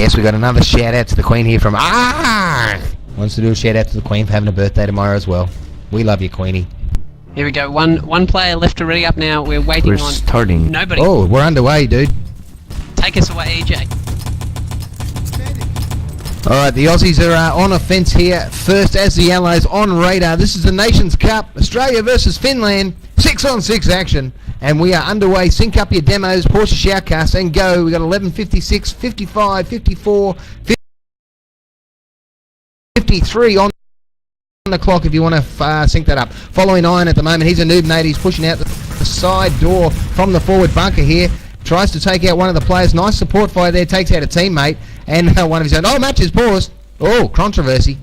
Yes, we got another shout out to the Queen here from wants to do a shout out to the Queen for having a birthday tomorrow as well. We love you, Queenie. Here we go. One player left to ready up now. We're waiting on starting. Nobody. Oh, we're underway, dude. Take us away, EJ. Alright, the Aussies are on offence here. First as the Allies on radar. This is the Nations Cup. Australia versus Finland. 6-on-6 action. And we are underway. Sync up your demos. Pause your Shoutcast and go. We got 11:56, 55, 54, 53 on the clock if you want to sync that up. Following Iron at the moment. He's a noob nade. He's pushing out the side door from the forward bunker here. Tries to take out one of the players. Nice support fire there. Takes out a teammate. And one of his own. Oh, match is paused. Oh, controversy.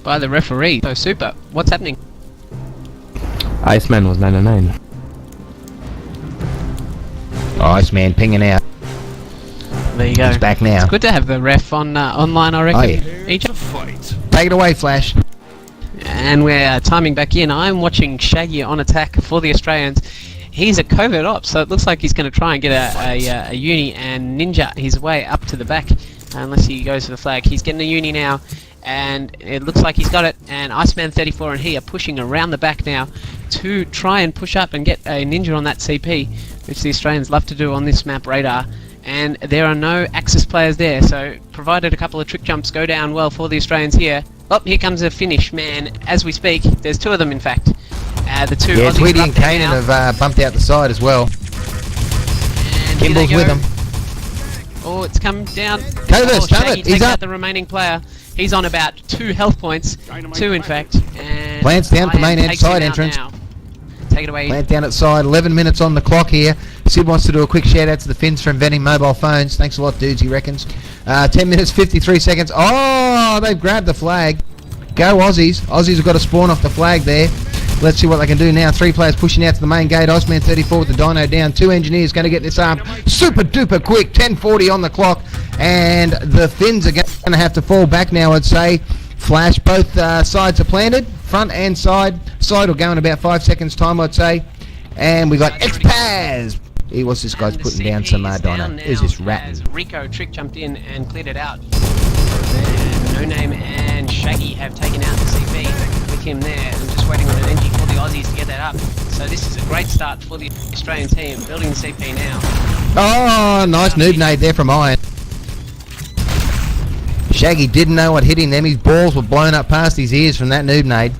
By the referee. So super. What's happening? Iceman was 99. Oh, Iceman pinging out. There you go. He's back now. It's good to have the ref on online, I reckon. Oh, yeah. Each Take it away, Flash. And we're timing back in. I'm watching Shaggy on attack for the Australians. He's a covert op, so it looks like he's going to try and get a uni and ninja his way up to the back, unless he goes for the flag. He's getting a uni now, and it looks like he's got it. And Iceman 34 and he are pushing around the back now to try and push up and get a ninja on that CP, which the Australians love to do on this map radar. And there are no Axis players there, so provided a couple of trick jumps go down well for the Australians here. Oh, here comes a finish, man. As we speak, there's two of them in fact. The two Yeah, Aussies Tweedy and up there Kanan now. have bumped out the side as well. And here they Kimball's go. with them. Oh, it's come down. Kovas, done Shaggy it. takes He's out up. the remaining player. He's on about 2 health points. 2 in fact. And Plants down at the main Iron takes him side out entrance. now. Take it away. Plant down at side. 11 minutes on the clock here. Sid wants to do a quick shout out to the Finns for inventing mobile phones. Thanks a lot, dudes, he reckons. 10 minutes, 53 seconds. Oh, they've grabbed the flag. Go Aussies. Aussies have got to spawn off the flag there. Let's see what they can do now. 3 players pushing out to the main gate. Iceman 34 with the dyno down. 2 engineers going to get this up super duper quick. 10:40 on the clock. And the Finns are going to have to fall back now, I'd say. Flash, both sides are planted. Front and side. Side will go in about 5 seconds time, I'd say. And we got X-Paz. What's this guy's putting down some dyno? Is this ratting? Rico trick jumped in and cleared it out. And No Name and Shaggy have taken out the CP with him there. I'm just waiting on an NG for the Aussies to get that up. So this is a great start for the Australian team, building the CP now. Oh, nice noob nade there from Iron. Shaggy didn't know what hit him then. His balls were blown up past his ears from that noob nade.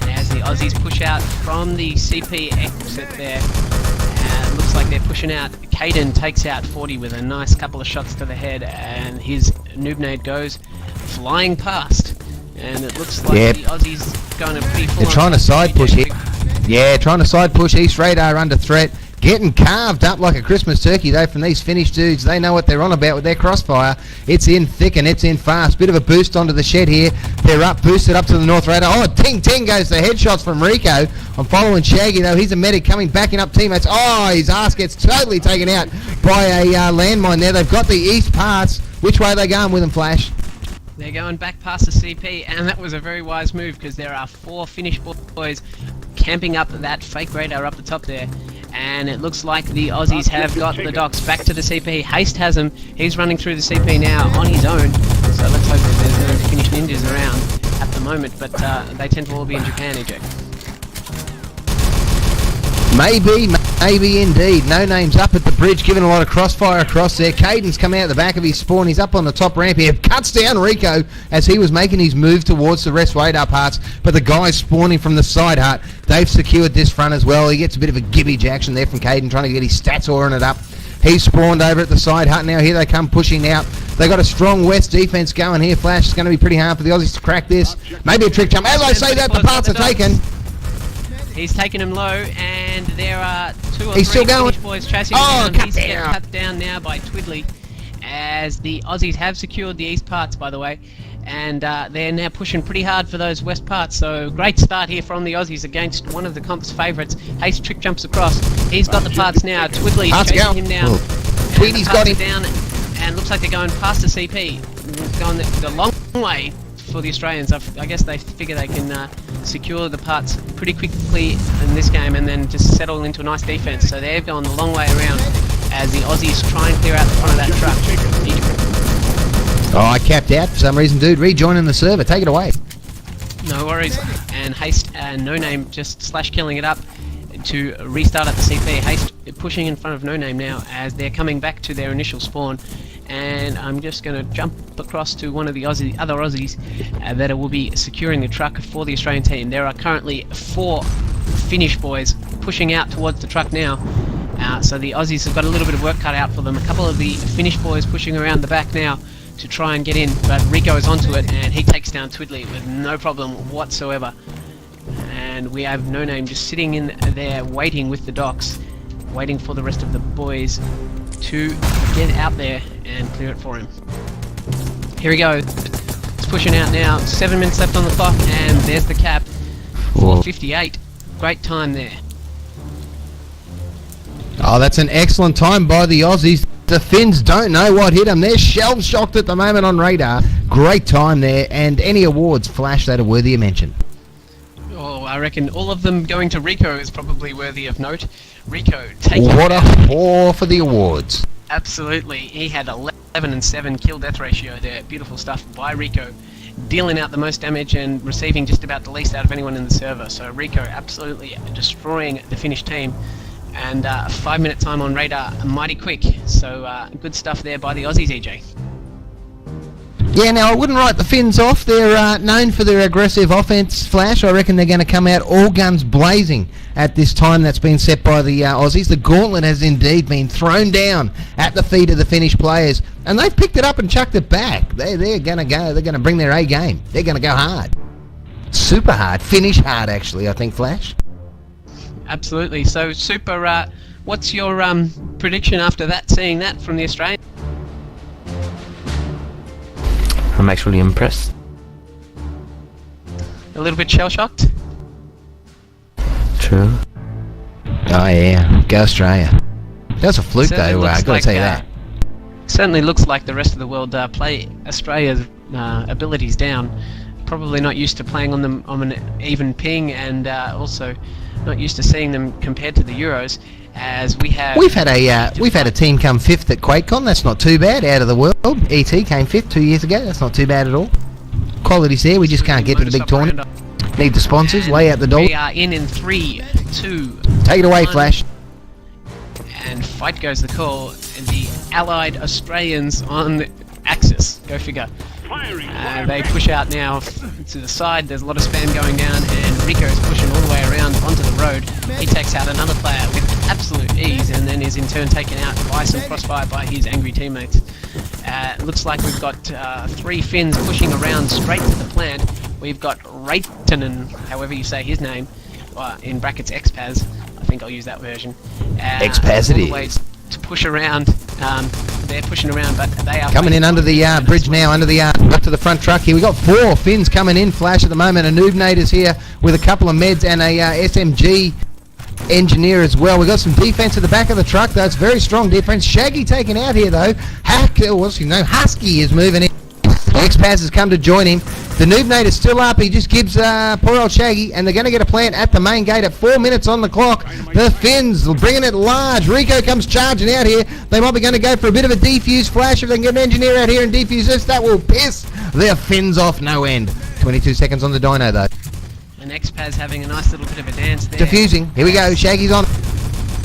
As the Aussies push out from the CP exit there, looks like they're pushing out. Caden takes out 40 with a nice couple of shots to the head, and his noob nade goes flying past. And it looks like the Aussies going to be full. They're trying to side push here. Yeah, trying to side push. East radar under threat. Getting carved up like a Christmas turkey though from these Finnish dudes. They know what they're on about with their crossfire. It's in thick and it's in fast. Bit of a boost onto the shed here. They're up, boosted up to the north radar. Oh, ting ting goes the headshots from Rico. I'm following Shaggy though. He's a medic coming, backing up teammates. Oh, his ass gets totally taken out by a landmine there. They've got the east parts. Which way are they going with them, Flash? They're going back past the CP, and that was a very wise move because there are 4 Finnish boys camping up that fake radar up the top there. And it looks like the Aussies have got the docks back to the CP. Haste has him. He's running through the CP now on his own. So let's hope that there's no Finnish ninjas around at the moment, but they tend to all be in Japan, EJ. Maybe indeed. No Name's up at the bridge, giving a lot of crossfire across there. Caden's coming out the back of his spawn. He's up on the top ramp here. Cuts down Rico as he was making his move towards the rest radar parts. But the guys spawning from the side hut, they've secured this front as well. He gets a bit of a gibbage action there from Caden, trying to get his stats oaring it up. He's spawned over at the side hut now. Here they come pushing out. They got a strong west defense going here. Flash, it's going to be pretty hard for the Aussies to crack this. Maybe a trick jump. As I say that, the parts are taken. He's taken him low, and there are 2 or 3 He's still going. Finnish boys chasing him down. He's getting cut down now by Twiddly, as the Aussies have secured the east parts, by the way, and they're now pushing pretty hard for those west parts. So great start here from the Aussies against one of the comp's favourites. Haste trick jumps across. He's got the parts now. Twiddly's chasing him down. Tweedy's got him down, and looks like they're going past the CP. Going the long way for the Australians. I guess they figure they can secure the parts pretty quickly in this game and then just settle into a nice defense. So they've gone the long way around as the Aussies try and clear out the front of that truck. Oh, I capped out for some reason, dude. Rejoining the server. Take it away. No worries. And Haste and No Name just slash killing it up to restart at the CP. Haste pushing in front of No Name now as they're coming back to their initial spawn. And I'm just going to jump across to one of the other Aussies that will be securing the truck for the Australian team. There are currently 4 Finnish boys pushing out towards the truck now. So the Aussies have got a little bit of work cut out for them. A couple of the Finnish boys pushing around the back now to try and get in, but Rico is onto it and he takes down Twiddly with no problem whatsoever. And we have No Name just sitting in there waiting with the docks, waiting for the rest of the boys to get out there and clear it for him. Here we go. It's pushing out now. 7 minutes left on the clock and there's the cap. 4:58. Great time there. Oh, that's an excellent time by the Aussies. The Finns don't know what hit them. They're shell-shocked at the moment on radar. Great time there. And any awards, Flash, that are worthy of mention? Oh, I reckon all of them going to Rico is probably worthy of note. Rico taking What a whore for the awards. Absolutely. He had 11 and 7 kill-death ratio there. Beautiful stuff by Rico. Dealing out the most damage and receiving just about the least out of anyone in the server. So Rico absolutely destroying the Finnish team. And 5 minute time on radar, mighty quick. So good stuff there by the Aussies, EJ. Yeah, now I wouldn't write the Finns off. They're known for their aggressive offense, Flash. I reckon they're going to come out all guns blazing at this time that's been set by the Aussies. The gauntlet has indeed been thrown down at the feet of the Finnish players, and they've picked it up and chucked it back. They're going to go. They're going to bring their A game. They're going to go hard, super hard, Finnish hard actually. I think, Flash. Absolutely. So super. What's your prediction after that? Seeing that from the Australian? I'm actually impressed. A little bit shell-shocked? True. Oh yeah, go Australia. That's a fluke Certainly though, looks I've got to like, tell you that. Certainly looks like the rest of the world play Australia's abilities down. Probably not used to playing on them on an even ping, and also not used to seeing them compared to the Euros. As we've had a team come 5th at QuakeCon. That's not too bad. Out of the world, ET came 5th 2 years ago. That's not too bad at all. Quality's there. We just can't get to the big tournament. Need the sponsors. Lay out the door. We are in 3, 2. Take it away, 1. Flash. And fight goes the call. The Allied Australians on the Axis. Go figure. They push out now to the side. There's a lot of spam going down, and Rico's pushing all the way around onto the road. He takes out another player with absolute ease, and then is in turn taken out by some crossfire by his angry teammates. Looks like we've got 3 Finns pushing around straight to the plant. We've got Reitinen, however you say his name, in brackets Xpaz. I think I'll use that version. Xpaz it is. To push around. They're pushing around, but they are coming in under the bridge now, under the up to the front truck here. We got 4 Finns coming in. Flash at the moment. A Noobnator's here with a couple of meds and a SMG engineer as well. We got some defense at the back of the truck. That's very strong defense. Shaggy taken out here though. What's his name? Husky is moving in. Xpaz has come to join him. The Noobnator's still up. He just gives poor old Shaggy, and they're going to get a plant at the main gate at 4 minutes on the clock. The Finns bringing it large. Rico comes charging out here. They might be going to go for a bit of a defuse. Flash. If they can get an engineer out here and defuse this, that will piss their Finns off no end. 22 seconds on the dyno though. And Xpaz having a nice little bit of a dance there. Diffusing. Here we go. Shaggy's on.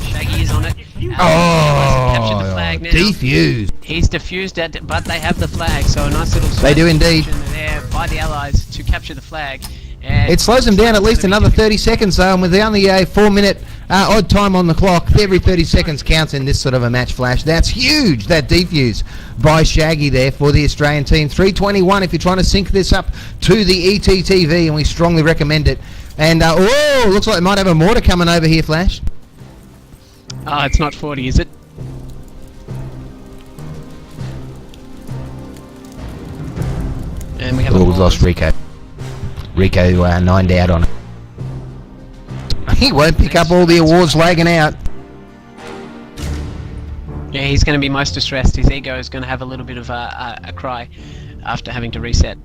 Shaggy is on it. Oh, the flag now. defused. He's defused it, but they have the flag, so a nice little They do indeed. there by the Allies to capture the flag. And it slows them down at least another 30 seconds though, and with only a 4 minute odd time on the clock, every 30 seconds counts in this sort of a match, Flash. That's huge, that defuse by Shaggy there for the Australian team. 3:21 if you're trying to sync this up to the ETTV, and we strongly recommend it. And looks like it might have a mortar coming over here, Flash. Oh, it's not 40, is it? And we have we've lost Rico. Rico 9'd out on it. He won't pick up all the awards lagging out. Yeah, he's going to be most distressed. His ego is going to have a little bit of a cry after having to reset.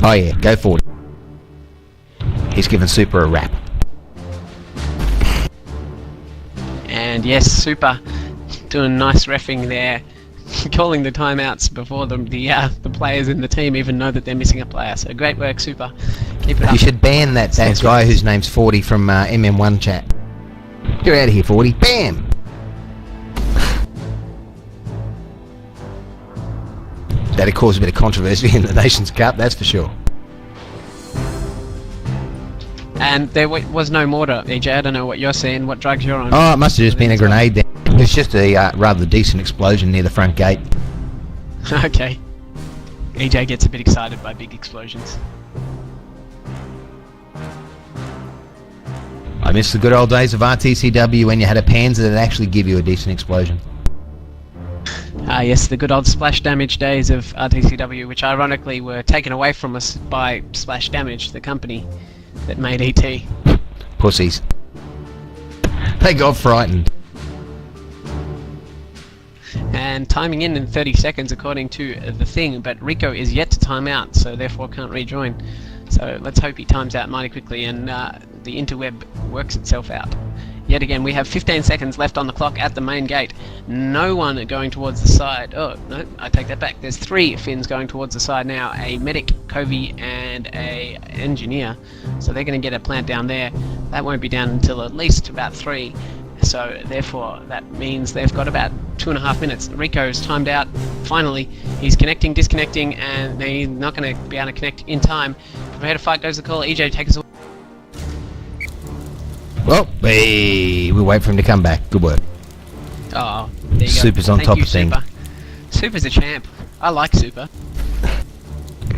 Oh yeah, go forward. He's given Super a rap. And yes, Super doing nice reffing there, calling the timeouts before the players in the team even know that they're missing a player. So great work, Super. Keep it up. You should ban that guy whose name's 40 from MM1 chat. Get out of here, 40. Bam! That'd cause a bit of controversy in the Nations Cup, that's for sure. And there was no mortar, EJ. I don't know what you're seeing, what drugs you're on. Oh, it must have just been a grenade there. It's just a rather decent explosion near the front gate. Okay. EJ gets a bit excited by big explosions. I miss the good old days of RTCW when you had a Panzer that actually give you a decent explosion. Yes, the good old splash damage days of RTCW, which ironically were taken away from us by Splash Damage, the company that made ET. Pussies. They got frightened. And timing in 30 seconds according to the thing, but Rico is yet to time out, so therefore can't rejoin. So let's hope he times out mighty quickly and the interweb works itself out. Yet again, we have 15 seconds left on the clock at the main gate. No one going towards the side. Oh, no, I take that back. There's 3 Finns going towards the side now. A medic, Covey, and a engineer. So they're going to get a plant down there. That won't be down until at least about 3. So therefore, that means they've got about 2.5 minutes. Rico's timed out. Finally, he's connecting, disconnecting, and he's not going to be able to connect in time. Prepare to fight goes the call. EJ, take us away. Well, we wait for him to come back. Good work. Oh, there you go. Super's on top of things. Super. Super's a champ. I like Super.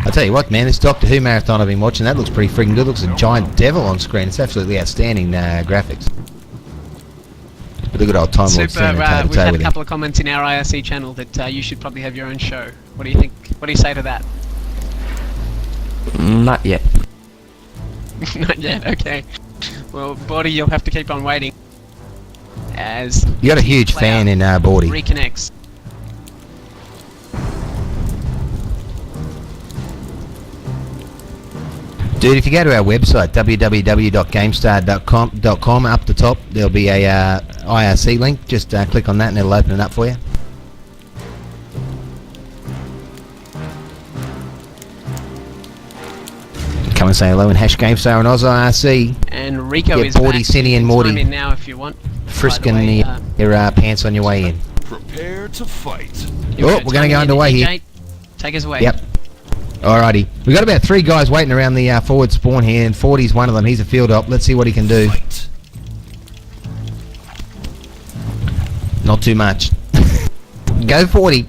I tell you what, man, this Doctor Who marathon I've been watching, that looks pretty freaking good. Looks a giant devil on screen. It's absolutely outstanding graphics. But the good old Time Lord standing toe to we've toe had with a him. couple of comments in our IRC channel that you should probably have your own show. What do you think? What do you say to that? Not yet. Not yet, okay. Well, Bordy, you'll have to keep on waiting. As You got a huge fan in Bordy. reconnects. Dude, if you go to our website, www.gamestar.com, up the top, there'll be a IRC link. Just click on that and it'll open it up for you. Come and say hello and hash GameStar and Oz IRC. And Rico Get is Bordy, back. Cindy, and You can Morty. time in now if you want. Frisking By the way, your pants on your way in. Prepare to fight. here we Oh, we're going to go timing in. underway here. EJ, take us away. Yep. Alrighty. We've got about 3 guys waiting around the forward spawn here, and 40's one of them. He's a field op. Let's see what he can do. Fight. Not too much. Go 40.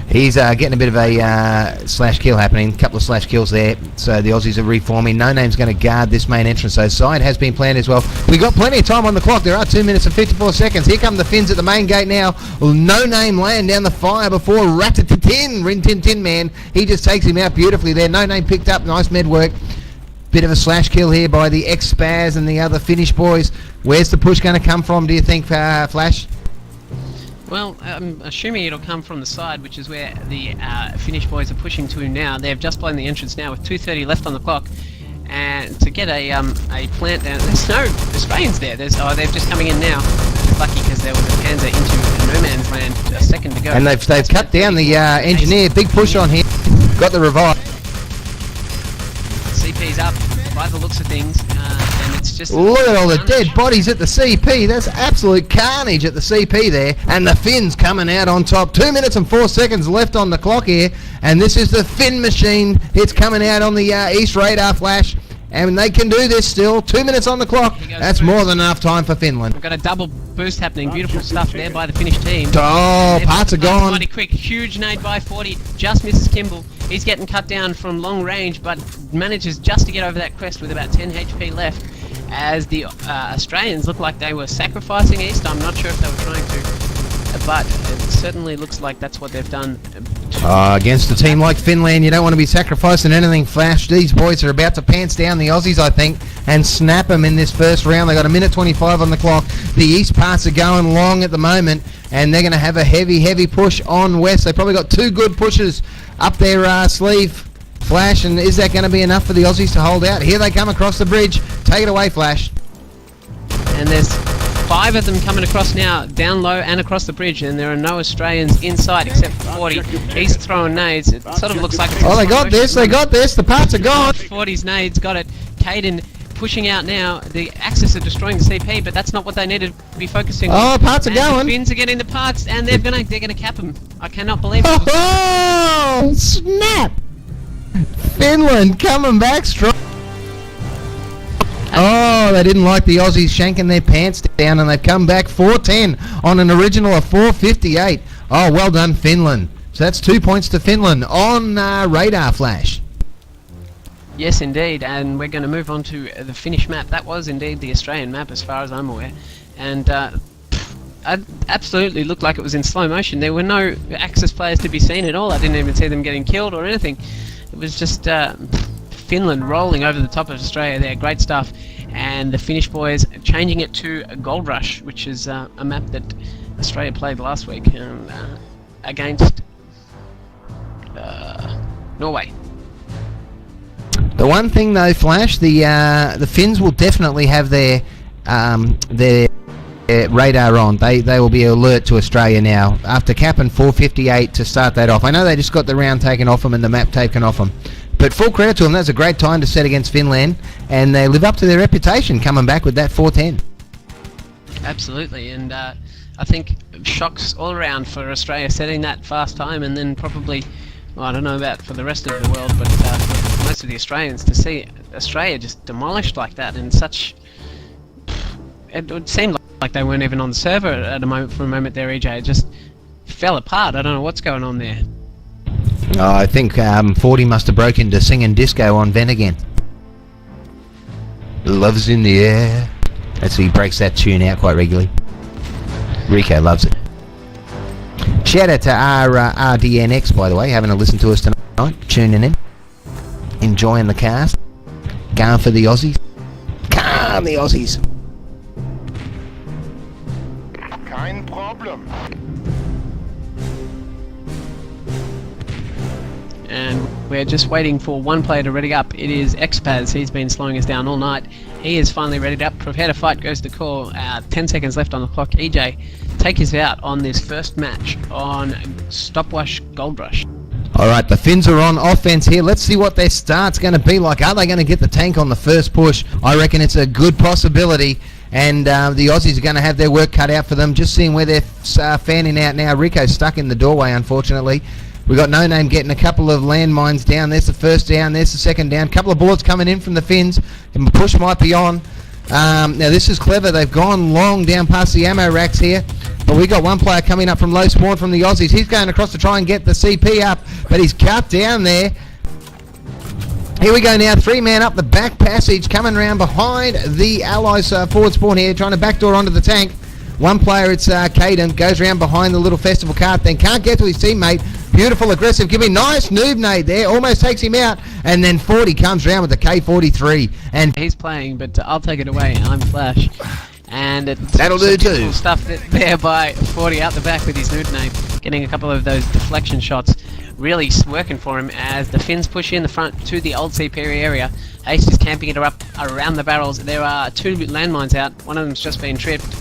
He's getting a bit of a slash kill happening. A couple of slash kills there. So the Aussies are reforming. No Name's going to guard this main entrance. So side has been planned as well. We've got plenty of time on the clock. There are 2 minutes and 54 seconds. Here come the Finns at the main gate now. No Name laying down the fire before Rin Tin Tin Man. He just takes him out beautifully there. No Name picked up. Nice med work. Bit of a slash kill here by the ex-Spaz and the other Finnish boys. Where's the push going to come from, do you think, Flash? Well, I'm assuming it'll come from the side, which is where the Finnish boys are pushing to now. They've just blown the entrance now with 2:30 left on the clock, and to get a plant down. There's no Australians there. They're just coming in now. Lucky because there was a Panzer into no man's land a second ago. And they've cut down the engineer. Big push on him. Got the revive. CP's up by the looks of things, and it's just Look at all the dead bodies at the CP. That's absolute carnage at the CP there. And the Finns coming out on top. 2 minutes and 4 seconds left on the clock here. And this is the Finn machine. It's coming out on the East radar, Flash. And they can do this still. 2 minutes on the clock. That's more than enough time for Finland. We've got a double boost happening. Beautiful stuff there by the Finnish team. Oh, parts are gone. Mighty quick. Huge nade by 40. Just misses Kimball. He's getting cut down from long range, but manages just to get over that crest with about 10 HP left. As the Australians look like they were sacrificing East. I'm not sure if they were trying to, but it certainly looks like that's what they've done. Against a team like Finland, you don't want to be sacrificing anything, Flash. These boys are about to pants down the Aussies, I think, and snap them in this first round. They got 1:25 on the clock. The East parts are going long at the moment, and they're going to have a heavy push on West. They probably got 2 good pushes up their sleeve. Flash, and is that going to be enough for the Aussies to hold out? Here they come across the bridge. Take it away, Flash. And there's 5 of them coming across now, down low and across the bridge, and there are no Australians in sight except for 40. He's throwing nades. It sort of looks like it's Oh, they got this, they got this. The parts are gone. 40's nades got it. Caden pushing out now. The Axis are destroying the CP, but that's not what they needed to be focusing on. Oh, parts are And going. the Finns are getting the parts, and they're gonna cap them. I cannot believe it. Oh, snap! Finland coming back strong. Oh, they didn't like the Aussies shanking their pants down, and they've come back 4-10 on an original of 458. Oh, well done, Finland. So that's 2 points to Finland on radar flash. Yes, indeed, and we're going to move on to the Finnish map. That was indeed the Australian map, as far as I'm aware, and it absolutely looked like it was in slow motion. There were no Axis players to be seen at all. I didn't even see them getting killed or anything. It was just Finland rolling over the top of Australia there. Great stuff. And the Finnish boys changing it to Gold Rush, which is a map that Australia played last week against Norway. The one thing though, Flash, the Finns will definitely have their radar on. They will be alert to Australia now after capping 458 to start that off. I know they just got the round taken off them and the map taken off them, but full credit to them. That's a great time to set against Finland, and they live up to their reputation coming back with that 410. Absolutely, and I think shocks all around for Australia setting that fast time, and then probably, well, I don't know about for the rest of the world, but for most of the Australians to see Australia just demolished like that in such... It would seem like they weren't even on the server at a moment. For a moment there, EJ, it just fell apart. I don't know what's going on there. Oh, I think 40 must have broke into singing disco on Ven again. Love's in the air. That's he breaks that tune out quite regularly. Rico loves it. Shout out to our RDNX, by the way, having a listen to us tonight, tuning in, enjoying the cast, going for the Aussies. Come the Aussies. Kein Problem. And we're just waiting for one player to ready up. It is Xpaz. He's been slowing us down all night. He is finally readied up. Prepare to fight goes the call. 10 seconds left on the clock. EJ, take us out on this first match on Stopwatch Gold Rush. Alright, the Finns are on offense here. Let's see what their start's going to be like. Are they going to get the tank on the first push? I reckon it's a good possibility. And the Aussies are going to have their work cut out for them. Just seeing where they're fanning out now. Rico's stuck in the doorway, unfortunately. We got No Name getting a couple of landmines down. There's the first down. There's the second down. Couple of bullets coming in from the Finns. And push might be on. Now this is clever. They've gone long down past the ammo racks here. But we got one player coming up from low spawn from the Aussies. He's going across to try and get the CP up. But he's cut down there. Here we go now, 3-man up the back passage, coming around behind the Allies forward spawn here, trying to backdoor onto the tank. One player, it's Caden, goes around behind the little festival cart, then can't get to his teammate. Beautiful, aggressive, giving nice noob nade there, almost takes him out, and then 40 comes around with the K43. And he's playing, but I'll take it away. I'm Flash. And it's that'll do too. Cool stuff there by 40 out the back with his noob name, getting a couple of those deflection shots. Really working for him as the Finns push in the front to the old CP area. Ace is camping it up around the barrels. There are 2 landmines out. One of them's just been tripped.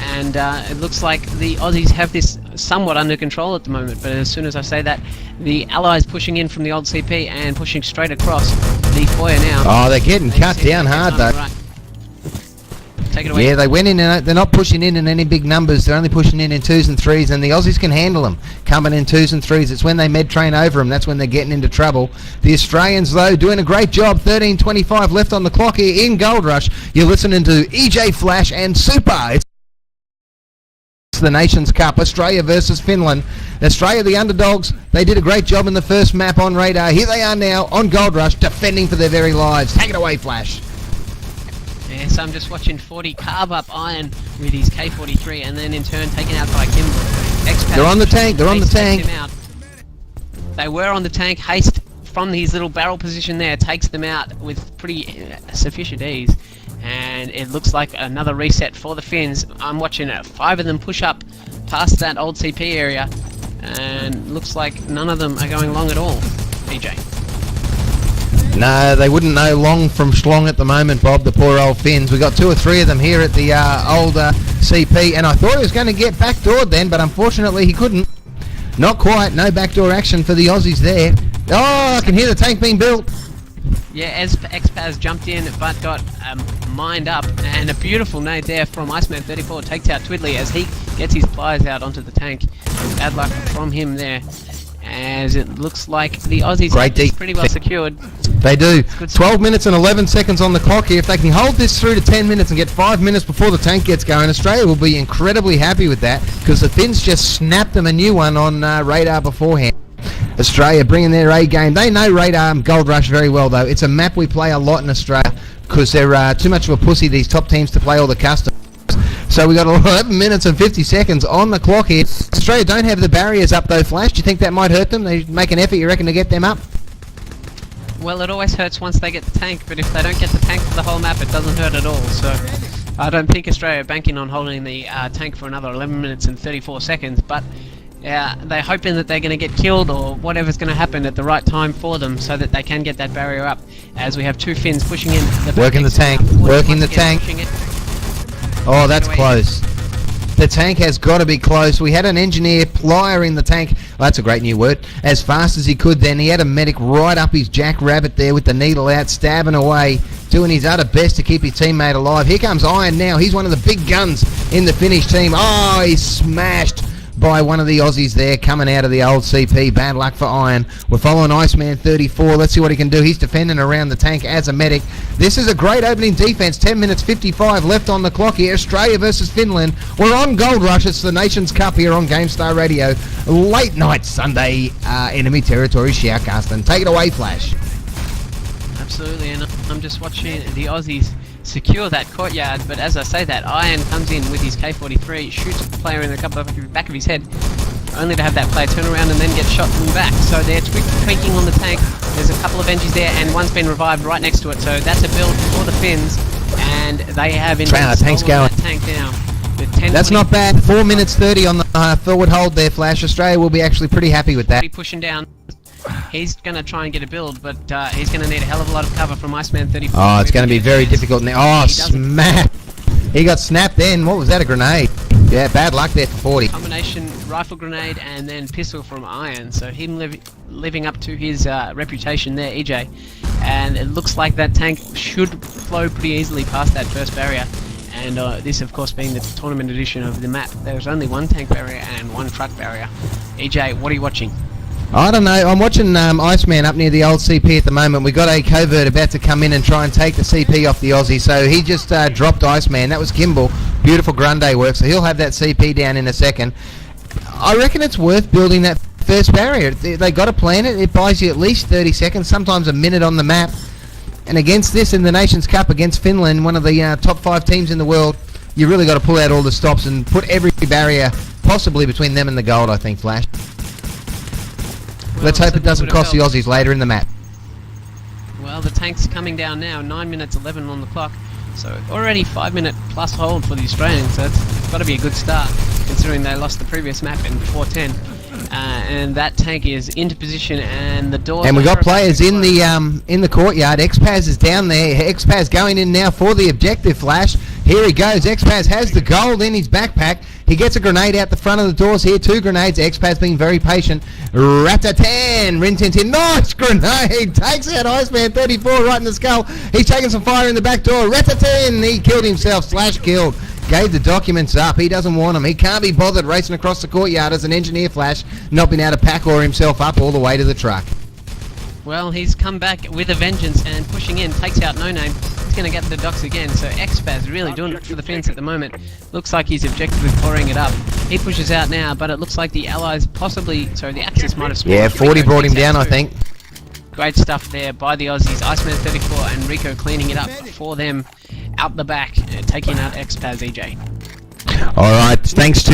And it looks like the Aussies have this somewhat under control at the moment. But as soon as I say that, the Allies pushing in from the old CP and pushing straight across the foyer now. Oh, they're getting cut down hard though. Right. Take it away. Yeah, they went in and they're not pushing in any big numbers. They're only pushing in 2s and 3s, and the Aussies can handle them. Coming in 2s and 3s. It's when they med train over them. That's when they're getting into trouble. The Australians, though, doing a great job. 13:25 left on the clock here in Gold Rush. You're listening to EJ Flash and Super. It's the Nations Cup, Australia versus Finland. Australia, the underdogs, they did a great job in the first map on radar. Here they are now on Gold Rush, defending for their very lives. Take it away, Flash. Yes, I'm just watching 40 carve up Iron with his K43 and then in turn taken out by Kimball. They're on the tank, they're on the tank. They were on the tank. Haste from his little barrel position there takes them out with pretty sufficient ease. And it looks like another reset for the Finns. I'm watching 5 of them push up past that old CP area. And looks like none of them are going long at all, EJ. No, they wouldn't know long from schlong at the moment, Bob, the poor old Finns. We got 2 or 3 of them here at the old CP, and I thought he was going to get backdoored then, but unfortunately he couldn't. Not quite, no backdoor action for the Aussies there. Oh, I can hear the tank being built. Yeah, as Xpaz jumped in but got mined up, and a beautiful nade there from Iceman 34 takes out Twiddly as he gets his pliers out onto the tank. Bad luck from him there, as it looks like the Aussies have this pretty well secured. They do. 12 minutes and 11 seconds on the clock here. If they can hold this through to 10 minutes and get 5 minutes before the tank gets going, Australia will be incredibly happy with that, because the Finns just snapped them a new one on radar beforehand. Australia bringing their A game. They know Radar Gold Rush very well, though. It's a map we play a lot in Australia because they're too much of a pussy, these top teams, to play all the custom. So we got 11 minutes and 50 seconds on the clock here. Australia don't have the barriers up, though, Flash. Do you think that might hurt them? They make an effort, you reckon, to get them up? Well, it always hurts once they get the tank, but if they don't get the tank for the whole map, it doesn't hurt at all. So I don't think Australia are banking on holding the tank for another 11 minutes and 34 seconds, but they're hoping that they're going to get killed or whatever's going to happen at the right time for them so that they can get that barrier up, as we have 2 Finns pushing in. Working the tank, working the tank. Oh, that's close. The tank has got to be close. We had an engineer pliering the tank, well, that's a great new word, as fast as he could then. He had a medic right up his jackrabbit there with the needle out, stabbing away, doing his utter best to keep his teammate alive. Here comes Iron now. He's one of the big guns in the Finnish team. Oh, he's smashed by one of the Aussies there coming out of the old CP. Bad luck for Iron. We're following Iceman 34. Let's see what he can do. He's defending around the tank as a medic. This is a great opening defense. 10 minutes 55 left on the clock here. Australia versus Finland. We're on Gold Rush. It's the Nations Cup here on GameStar Radio. Late night Sunday enemy territory shoutcast. And take it away, Flash. Absolutely, and I'm just watching the Aussies secure that courtyard, but as I say that, Iron comes in with his K43, shoots the player in the back of his head, only to have that player turn around and then get shot from the back. So they're tweaking on the tank. There's a couple of engines there, and one's been revived right next to it. So that's a build for the Finns, and they have tank's going. That tank now. With 10, that's not bad. 4 minutes 30 on the forward hold there, Flash. Australia will be actually pretty happy with that. Pushing down. He's going to try and get a build, but he's going to need a hell of a lot of cover from Iceman 34. Oh, it's going to be very difficult now. Oh, snap! He got snapped then. What was that, a grenade? Yeah, bad luck there for 40. Combination rifle grenade and then pistol from Iron, so him living up to his reputation there, EJ. And it looks like that tank should flow pretty easily past that first barrier. And this, of course, being the tournament edition of the map, there's only 1 tank barrier and 1 truck barrier. EJ, what are you watching? I don't know. I'm watching Iceman up near the old CP at the moment. We got a covert about to come in and try and take the CP off the Aussie, so he just dropped Iceman. That was Kimball. Beautiful Grunde work, so he'll have that CP down in a second. I reckon it's worth building that first barrier. They got to plan it. It buys you at least 30 seconds, sometimes a minute on the map. And against this in the Nations Cup, against Finland, one of the top 5 teams in the world, you really got to pull out all the stops and put every barrier possibly between them and the gold, I think, Flash. Well, let's hope it doesn't cost the Aussies later in the map. Well, the tank's coming down now, 9 minutes 11 on the clock, so already 5 minute plus hold for the Australians, so it's got to be a good start, considering they lost the previous map in 4:10. And that tank is into position, and the doors. And we got players in the courtyard. Xpaz is down there. Xpaz going in now for the objective, Flash. Here he goes. Xpaz has the gold in his backpack. He gets a grenade out the front of the doors here. 2 grenades. Xpaz being very patient. Ratatan. Rintintin. Nice grenade. Takes out Iceman 34 right in the skull. He's taking some fire in the back door. Ratatan. He killed himself. Slash killed. Gave the documents up. He doesn't want them. He can't be bothered racing across the courtyard as an engineer, Flash, not being able to pack or himself up all the way to the truck. Well, he's come back with a vengeance and pushing in, takes out No Name. He's going to get the docks again, so Xpaz really doing it for the Finns at the moment. Looks like he's objectively pouring it up. He pushes out now, but it looks like the Allies the Axis might have... Yeah, 40 brought him down, I think. Great stuff there by the Aussies. Iceman 34 and Rico cleaning it up for them out the back, taking out Xpaz EJ. Alright, thanks to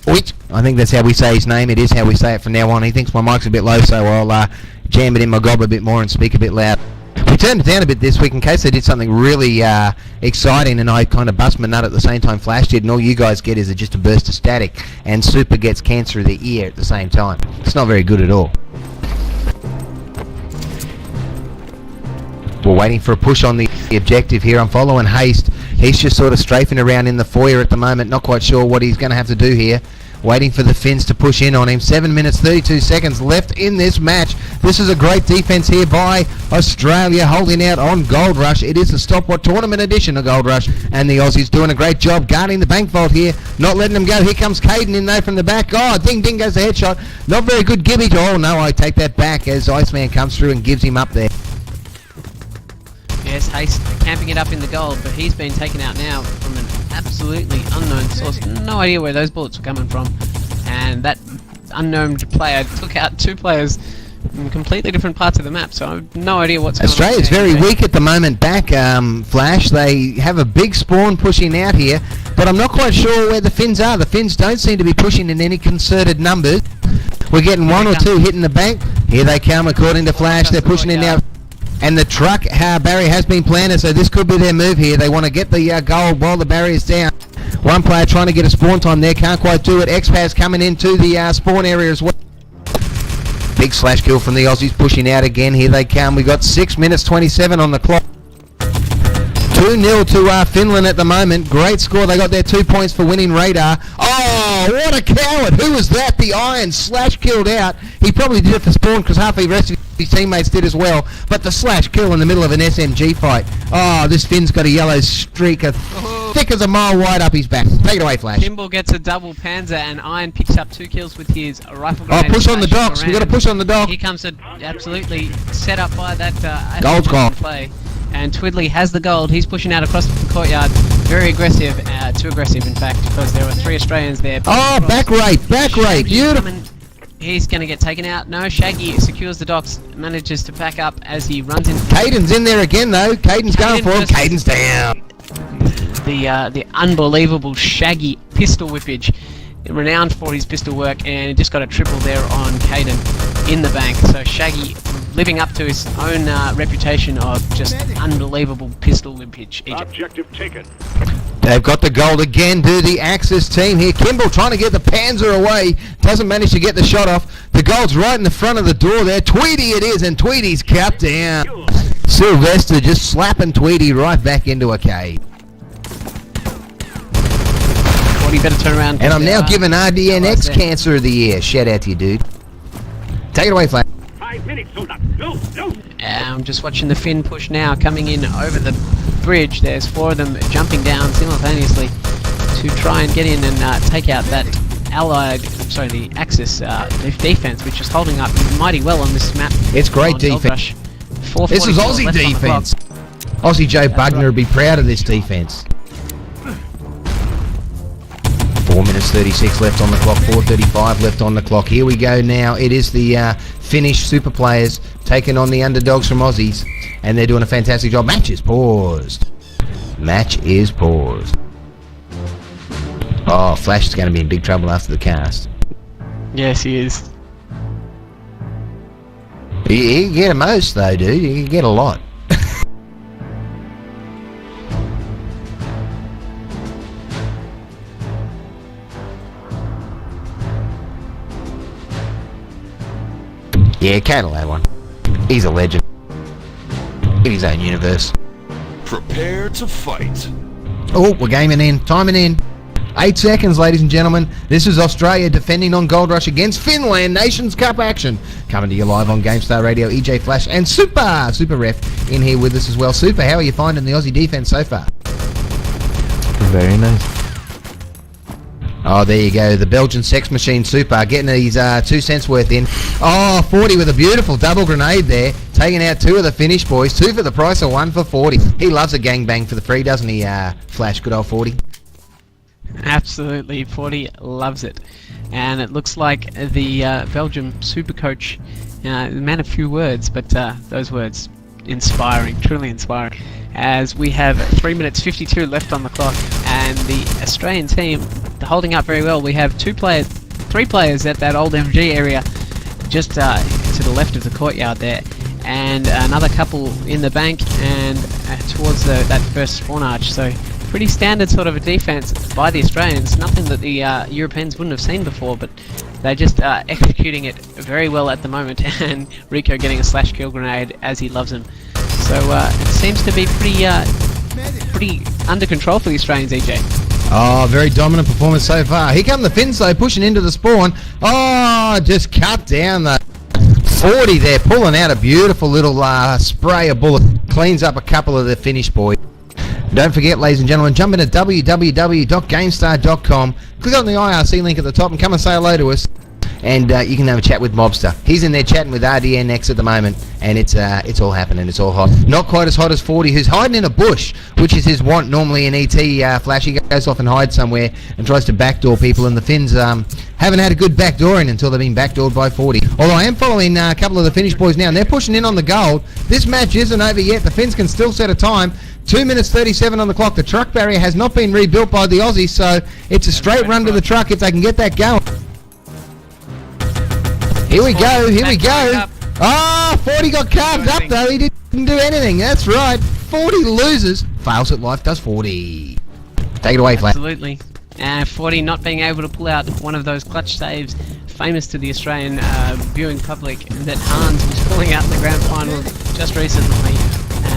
Oit. I think that's how we say his name. It is how we say it from now on. He thinks my mic's a bit low, so I'll jam it in my gob a bit more and speak a bit loud. We turned it down a bit this week in case they did something really exciting, and I kind of bust my nut at the same time Flash did, and all you guys get is just a burst of static, and Super gets cancer of the ear at the same time. It's not very good at all. We're waiting for a push on the objective here. I'm following Haste. He's just sort of strafing around in the foyer at the moment. Not quite sure what he's going to have to do here. Waiting for the Finns to push in on him. 7 minutes 32 seconds left in this match. This is a great defense here by Australia, holding out on Gold Rush. It is the stopwatch tournament edition of Gold Rush, and the Aussies doing a great job guarding the bank vault here, not letting them go. Here comes Caden in though from the back. Oh, ding ding goes the headshot. Not very good gibbage. Oh no, I take that back as Iceman comes through and gives him up there. Yes, Haste camping it up in the gold, but he's been taken out now from an absolutely unknown source. No idea where those bullets were coming from. And that unknown player took out 2 players in completely different parts of the map, so I have no idea what's going on. Australia's very weak at the moment back, Flash. They have a big spawn pushing out here, but I'm not quite sure where the Finns are. The Finns don't seem to be pushing in any concerted numbers. We're getting 1 or 2 hitting the bank. Here they come, according to Flash. They're pushing in now. And the truck barrier has been planted, so this could be their move here. They want to get the goal while the barrier's down. One player trying to get a spawn time there, can't quite do it. Xpaz coming into the spawn area as well. Big slash kill from the Aussies, pushing out again. Here they come. We got 6 minutes 27 on the clock. 2-0 to Finland at the moment. Great score. They got their 2 points for winning radar. Oh, what a coward. Who was that? The Iron slash killed out. He probably did it for spawn because half the rest of his teammates did as well. But the slash kill in the middle of an SMG fight. Oh, this Finn's got a yellow streak thick as a mile wide up his back. Take it away, Flash. Kimball gets a double panzer, and Iron picks up 2 kills with his rifle grenade. Oh, push on the docks. We've got to push on the dock. Here comes a absolutely set up by that Gold's gone. play. And Twiddly has the gold. He's pushing out across the courtyard. Very aggressive. Too aggressive, in fact, because there were 3 Australians there. Oh, back rate. Beautiful. He's going to get taken out. No, Shaggy secures the docks, manages to back up as he runs in. Caden's in there again, though. Caden's going for him. Caden's down. The unbelievable Shaggy pistol whippage, renowned for his pistol work, and he just got a triple there on Caden in the bank. So Shaggy living up to his own reputation of just unbelievable pistol whippage. Objective taken. They've got the gold again, do the Axis team here. Kimball trying to get the Panzer away. Doesn't manage to get the shot off. The gold's right in the front of the door there. Tweedy it is, and Tweedy's cut down. Sylvester just slapping Tweedy right back into a cave. Well, you better turn around. And I'm now giving RDNX Cancer of the Year. Shout out to you, dude. Take it away, Flash. 5 minutes, Soda. Go. I'm just watching the Finn push now, coming in over the bridge. There's 4 of them jumping down simultaneously to try and get in and take out that the Axis defense, which is holding up mighty well on this map. It's great defense. This is Aussie defense. Aussie Joe Bugner would be proud of this defense. 4 minutes 36 left on the clock, 4:35 left on the clock. Here we go now. It is the Finnish super players taking on the underdogs from Aussies, and they're doing a fantastic job. Match is paused. Oh, Flash is going to be in big trouble after the cast. Yes, he is. You can get a most though, dude. You can get a lot. Yeah, Cattle had one. He's a legend. In his own universe. Prepare to fight. Oh, we're gaming in. Timing in. 8 seconds, ladies and gentlemen. This is Australia defending on Gold Rush against Finland. Nations Cup action. Coming to you live on GameStar Radio. EJ Flash and Super Ref in here with us as well. Super, how are you finding the Aussie defense so far? Very nice. Oh, there you go. The Belgian sex machine Super getting his 2 cents worth in. Oh, 40 with a beautiful double grenade there. Taking out 2 of the Finnish boys. 2 for the price of 1 for 40. He loves a gangbang for the free, doesn't he, Flash? Good old 40. Absolutely, 40 loves it. And it looks like the Belgium super coach, man of few words, but those words inspiring, truly inspiring. As we have 3 minutes 52 left on the clock, and the Australian team holding up very well. We have 3 players at that old MG area, just to the left of the courtyard there, and another couple in the bank and towards that first spawn arch. So pretty standard sort of a defense by the Australians. Nothing that the Europeans wouldn't have seen before, but they're just executing it very well at the moment. And Rico getting a slash kill grenade as he loves him. So it seems to be pretty under control for the Australians, EJ. Oh, very dominant performance so far. Here come the Finns though, pushing into the spawn. Oh, just cut down the 40 there, pulling out a beautiful little spray of bullet. Cleans up a couple of the Finnish boys. Don't forget, ladies and gentlemen, jump into www.gamestar.com, click on the IRC link at the top and come and say hello to us. And you can have a chat with Mobster. He's in there chatting with RDNX at the moment, and it's all happening. It's all hot. Not quite as hot as 40, who's hiding in a bush, which is his want normally in ET. Flash, he goes off and hides somewhere and tries to backdoor people, and the Finns haven't had a good backdooring until they've been backdoored by 40. Although I am following a couple of the Finnish boys now, and they're pushing in on the gold. This match isn't over yet. The Finns can still set a time. 2 minutes 37 on the clock. The truck barrier has not been rebuilt by the Aussies, so it's a straight run to the truck if they can get that going. Here we go, here we go. Ah, 40 got carved up though. He didn't do anything. That's right. 40 loses. Fails at life, does 40. Take it away, Flash. Absolutely. 40 not being able to pull out one of those clutch saves famous to the Australian viewing public that Hans was pulling out in the grand final just recently.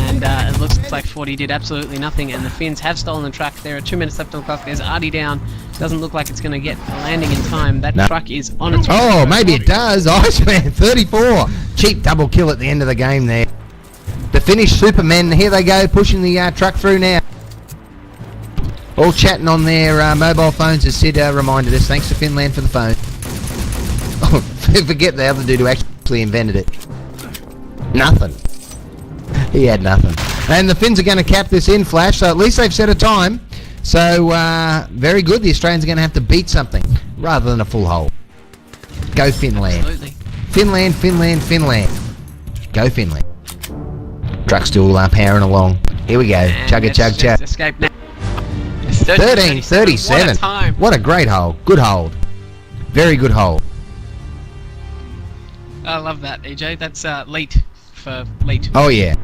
And it looks like 40 did absolutely nothing, and the Finns have stolen the truck. There are 2 minutes left on the clock. There's Artie down. Doesn't look like it's going to get a landing in time. That truck is on its way. Oh, maybe it does. Iceman, 34. Cheap double kill at the end of the game there. The Finnish Supermen, here they go, pushing the truck through now. All chatting on their mobile phones, as Sid reminded us. Thanks to Finland for the phone. Oh, forget the other dude who actually invented it. Nothing. He had nothing. And the Finns are going to cap this in, Flash, so at least they've set a time. So, very good. The Australians are going to have to beat something rather than a full hole. Go Finland. Absolutely. Finland, Finland, Finland. Go Finland. Truck's still powering along. Here we go. And Chugga chug chug. Escape now. 13:37. What a time. What a great hold. Good hold. Very good hold. I love that, EJ. That's late for late. Oh, yeah.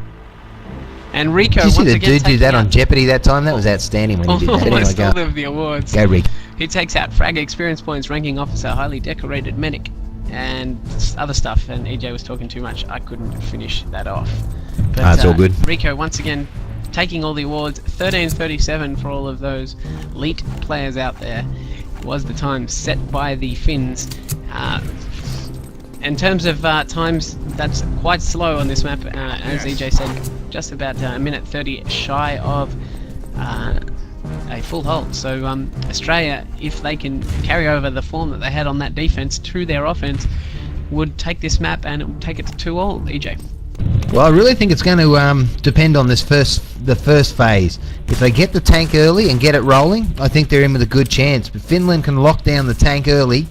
And Rico Did you see once the again dude do taking that on out Jeopardy that time? That was outstanding when he did that. Anyway, almost go. all of the awards. Go, Rick. He takes out frag experience points, ranking officer, highly decorated medic, and other stuff. And EJ was talking too much. I couldn't finish that off. But, That's all good. Rico once again taking all the awards. 13:37 for all of those elite players out there was the time set by the Finns. In terms of times, that's quite slow on this map, as EJ said, just about a minute 30 shy of a full hold. So Australia, if they can carry over the form that they had on that defense to their offense, would take this map and it would take it to 2-all, EJ. Well, I really think it's going to depend on the first phase. If they get the tank early and get it rolling, I think they're in with a good chance. But Finland can lock down the tank early.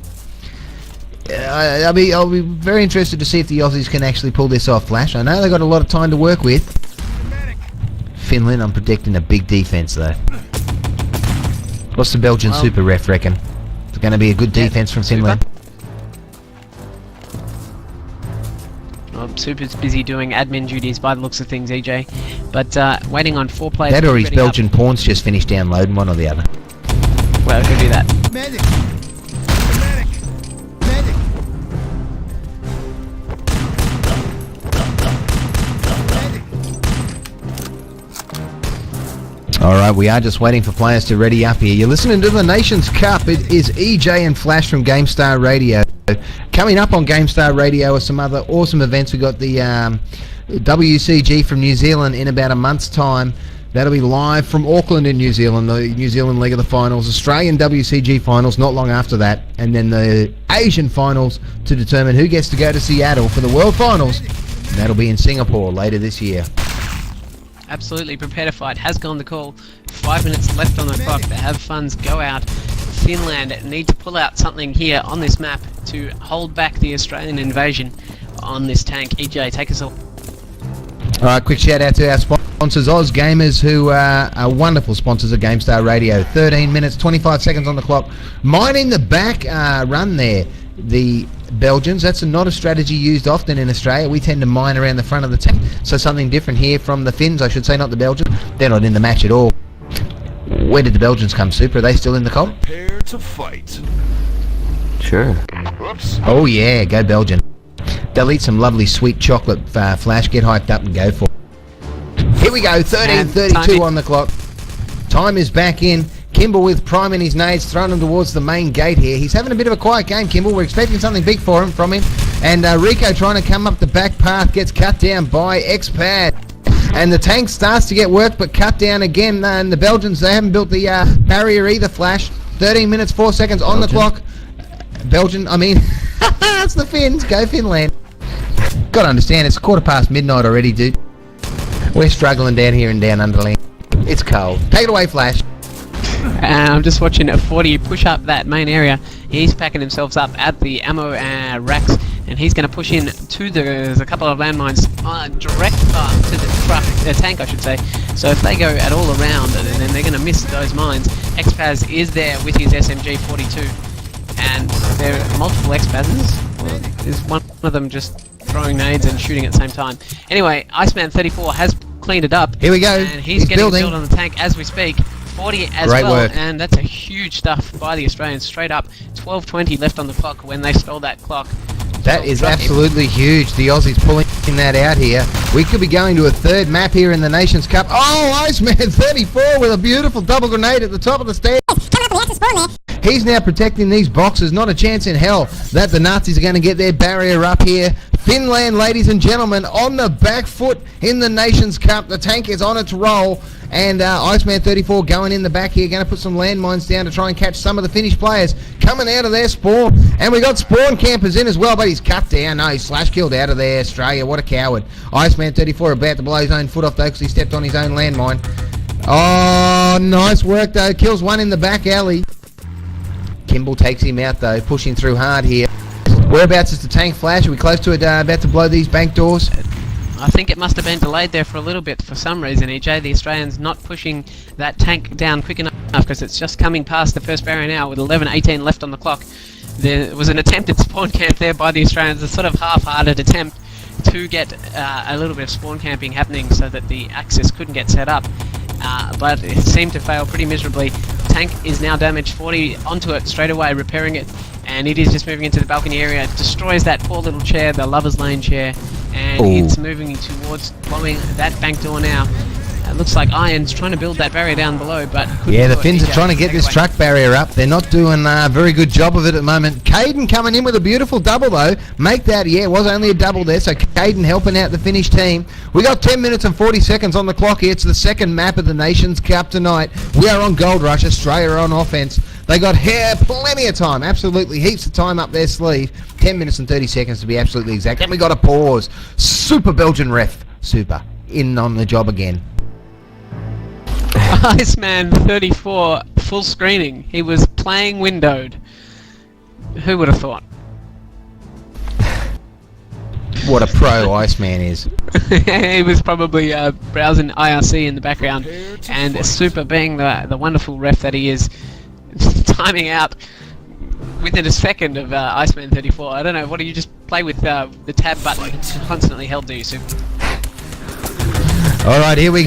I'll be very interested to see if the Aussies can actually pull this off, Flash. I know they've got a lot of time to work with. Finland, I'm predicting a big defence, though. What's the Belgian super ref reckon? It's going to be a good defence from Finland. Well, Super's busy doing admin duties by the looks of things, EJ. But waiting on 4 players. That or his ready Belgian up. pawn's just finished downloading, one or the other. Well, who do that? Medic! Alright, we are just waiting for players to ready up here. You're listening to the Nations Cup. It is EJ and Flash from GameStar Radio. Coming up on GameStar Radio are some other awesome events. We've got the WCG from New Zealand in about a month's time. That'll be live from Auckland in New Zealand, the New Zealand leg of the finals. Australian WCG finals not long after that. And then the Asian finals to determine who gets to go to Seattle for the World Finals. That'll be in Singapore later this year. Absolutely, prepare to fight has gone the call. 5 minutes left on the clock. They have funds go out. Finland need to pull out something here on this map to hold back the Australian invasion on this tank. EJ, take us all. Alright, quick shout out to our sponsors, Oz Gamers, who are wonderful sponsors of GameStar Radio. 13 minutes, 25 seconds on the clock. Mine in the back run there. The Belgians, that's not a strategy used often in Australia. We tend to mine around the front of the tank. So something different here from the Finns, I should say, not the Belgians. They're not in the match at all. Where did the Belgians come, Super? Are they still in the comp? Prepare to fight. Sure. Whoops. Oh yeah, go Belgian. They'll eat some lovely sweet chocolate, Flash. Get hyped up and go for it. Here we go, 13:32 on the clock. Time is back in. Kimball with Prime in his nades, throwing him towards the main gate here. He's having a bit of a quiet game, Kimball. We're expecting something big from him. And Rico trying to come up the back path, gets cut down by X-Pad. And the tank starts to get worked, but cut down again. And the Belgians, they haven't built the barrier either, Flash. 13 minutes, 4 seconds on the clock. Belgian, I mean, it's the Finns. Go Finland. Got to understand, it's midnight midnight already, dude. We're struggling down here and down underland. It's cold. Take it away, Flash. I'm just watching a 40 push up that main area. He's packing himself up at the ammo racks, and he's going to push in to there's a couple of landmines direct to the truck, the tank I should say. So if they go at all around, then they're going to miss those mines. X-Paz is there with his SMG 42, and there are multiple X-Pazes. Well, there's one of them just throwing nades and shooting at the same time. Anyway, Iceman 34 has cleaned it up. Here we go. And he's getting building. built on the tank as we speak. 40 as Great well, work. and that's a huge stuff by the Australians. Straight up, 12:20 left on the clock when they stole that clock. That is absolutely huge. The Aussies pulling that out here. We could be going to a third map here in the Nations Cup. Oh, Iceman 34 with a beautiful double grenade at the top of the stairs. He's now protecting these boxes. Not a chance in hell that the Nazis are going to get their barrier up here. Finland, ladies and gentlemen, on the back foot in the Nations Cup. The tank is on its roll. And Iceman 34 going in the back here, going to put some landmines down to try and catch some of the Finnish players coming out of their spawn. And we got spawn campers in as well, but he's cut down. No, he's slash killed out of there. Australia, what a coward. Iceman 34 about to blow his own foot off though because he stepped on his own landmine. Oh, nice work though. Kills one in the back alley. Kimball takes him out though, pushing through hard here. Whereabouts is the tank, Flash? Are we close to it, about to blow these bank doors? I think it must have been delayed there for a little bit for some reason, EJ. The Australians not pushing that tank down quick enough because it's just coming past the first barrier now with 11:18 left on the clock. There was an attempted spawn camp there by the Australians, a sort of half-hearted attempt to get a little bit of spawn camping happening so that the Axis couldn't get set up. But it seemed to fail pretty miserably. Tank is now damaged. 40 onto it straight away, repairing it, and it is just moving into the balcony area. It destroys that poor little chair, the Lover's Lane chair, and it's moving towards blowing that bank door now. It looks like Iron's trying to build that barrier down below, but yeah, the Finns are trying to get this truck barrier up. They're not doing a very good job of it at the moment. Caden coming in with a beautiful double though. Make that, yeah, it was only a double there, so Caden helping out the Finnish team. We got 10 minutes and 40 seconds on the clock here. It's the second map of the Nations Cup tonight. We are on Gold Rush, Australia on offense. They got plenty of time, absolutely heaps of time up their sleeve. 10 minutes and 30 seconds to be absolutely exact. And we got a pause. Super Belgian ref, super, in on the job again. Iceman 34 full screening. He was playing windowed. Who would have thought? What a pro Iceman is. He was probably browsing IRC in the background, and Super being the wonderful ref that he is, timing out within a second of Iceman 34. I don't know, what do you just play with the tab button? It's constantly held, do you, Super? Alright, here we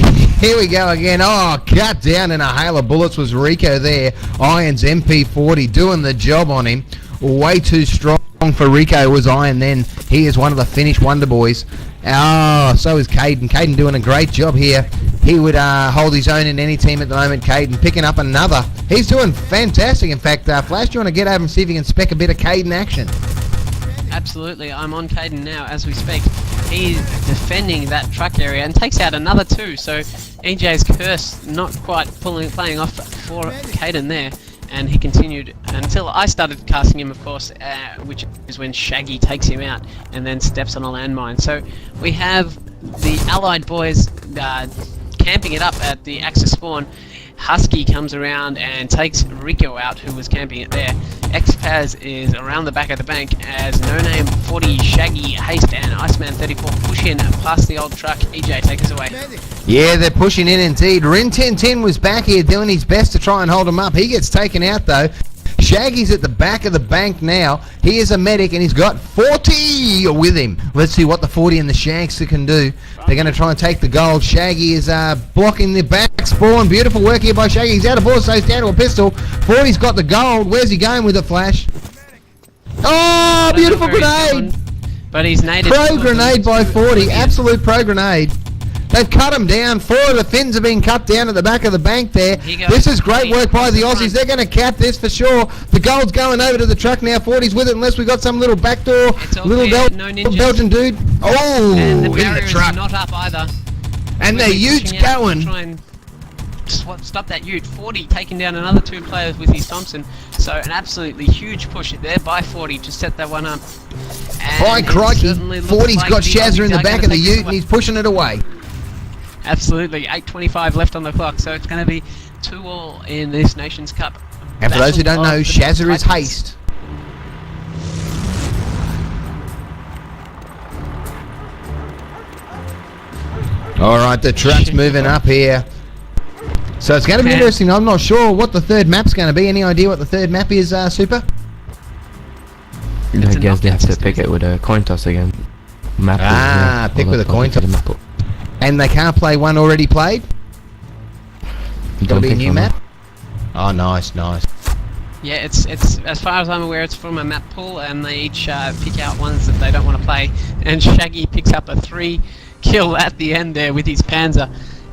go again. Oh, cut down in a hail of bullets was Rico there. Iron's MP40 doing the job on him. Way too strong for Rico was Iron then. He is one of the Finnish wonder boys. Oh, so is Caden. Caden doing a great job here. He would hold his own in any team at the moment. Caden picking up another. He's doing fantastic. In fact, Flash, do you want to get over and see if you can spec a bit of Caden action? Absolutely, I'm on Caden now as we speak. He's defending that truck area and takes out another two, so EJ's curse not quite playing off for Caden there, and he continued until I started casting him, of course, which is when Shaggy takes him out and then steps on a landmine. So we have the Allied boys camping it up at the Axis spawn. Husky comes around and takes Rico out, who was camping it there. X-Paz is around the back of the bank as No Name 40, Shaggy, Haste, and Iceman 34 push in past the old truck. EJ, take us away. Yeah, they're pushing in indeed. Rin Tin Tin was back here doing his best to try and hold him up. He gets taken out though. Shaggy's at the back of the bank now. He is a medic and he's got 40 with him. Let's see what the 40 and the Shanks can do. They're going to try and take the gold. Shaggy is blocking the back spawn. Beautiful work here by Shaggy. He's out of balls, so he's down to a pistol. 40's got the gold. Where's he going with it, Flash? Oh, beautiful grenade! But he's naded. Pro grenade by 40. Absolute pro grenade. They've cut them down. 4 of the Finns are being cut down at the back of the bank there. This is great work by the Aussies. They're going to cap this for sure. The gold's going over to the truck now. 40's with it unless we got some little backdoor, little Belgian dude. Oh, and the in barrier the is truck. not up either. And the Utes going. Try and stop that Ute. 40 taking down another 2 players with his Thompson. So an absolutely huge push there by 40 to set that one up. By crikey, 40's got Shazza in the back of the Ute and he's pushing it away. Absolutely, 8:25 left on the clock, so it's going to be 2-2 in this Nations Cup. And for those who don't know, Shazza is haste. Alright, the truck's moving up here. So it's going to be interesting. I'm not sure what the third map's going to be. Any idea what the third map is, Super? I guess they have to pick it with a coin toss again. Pick with a coin toss. And they can't play one already played? It'll be a new map? Oh, nice. Yeah, it's as far as I'm aware, it's from a map pool, and they each pick out ones that they don't want to play. And Shaggy picks up a 3 kill at the end there with his Panzer.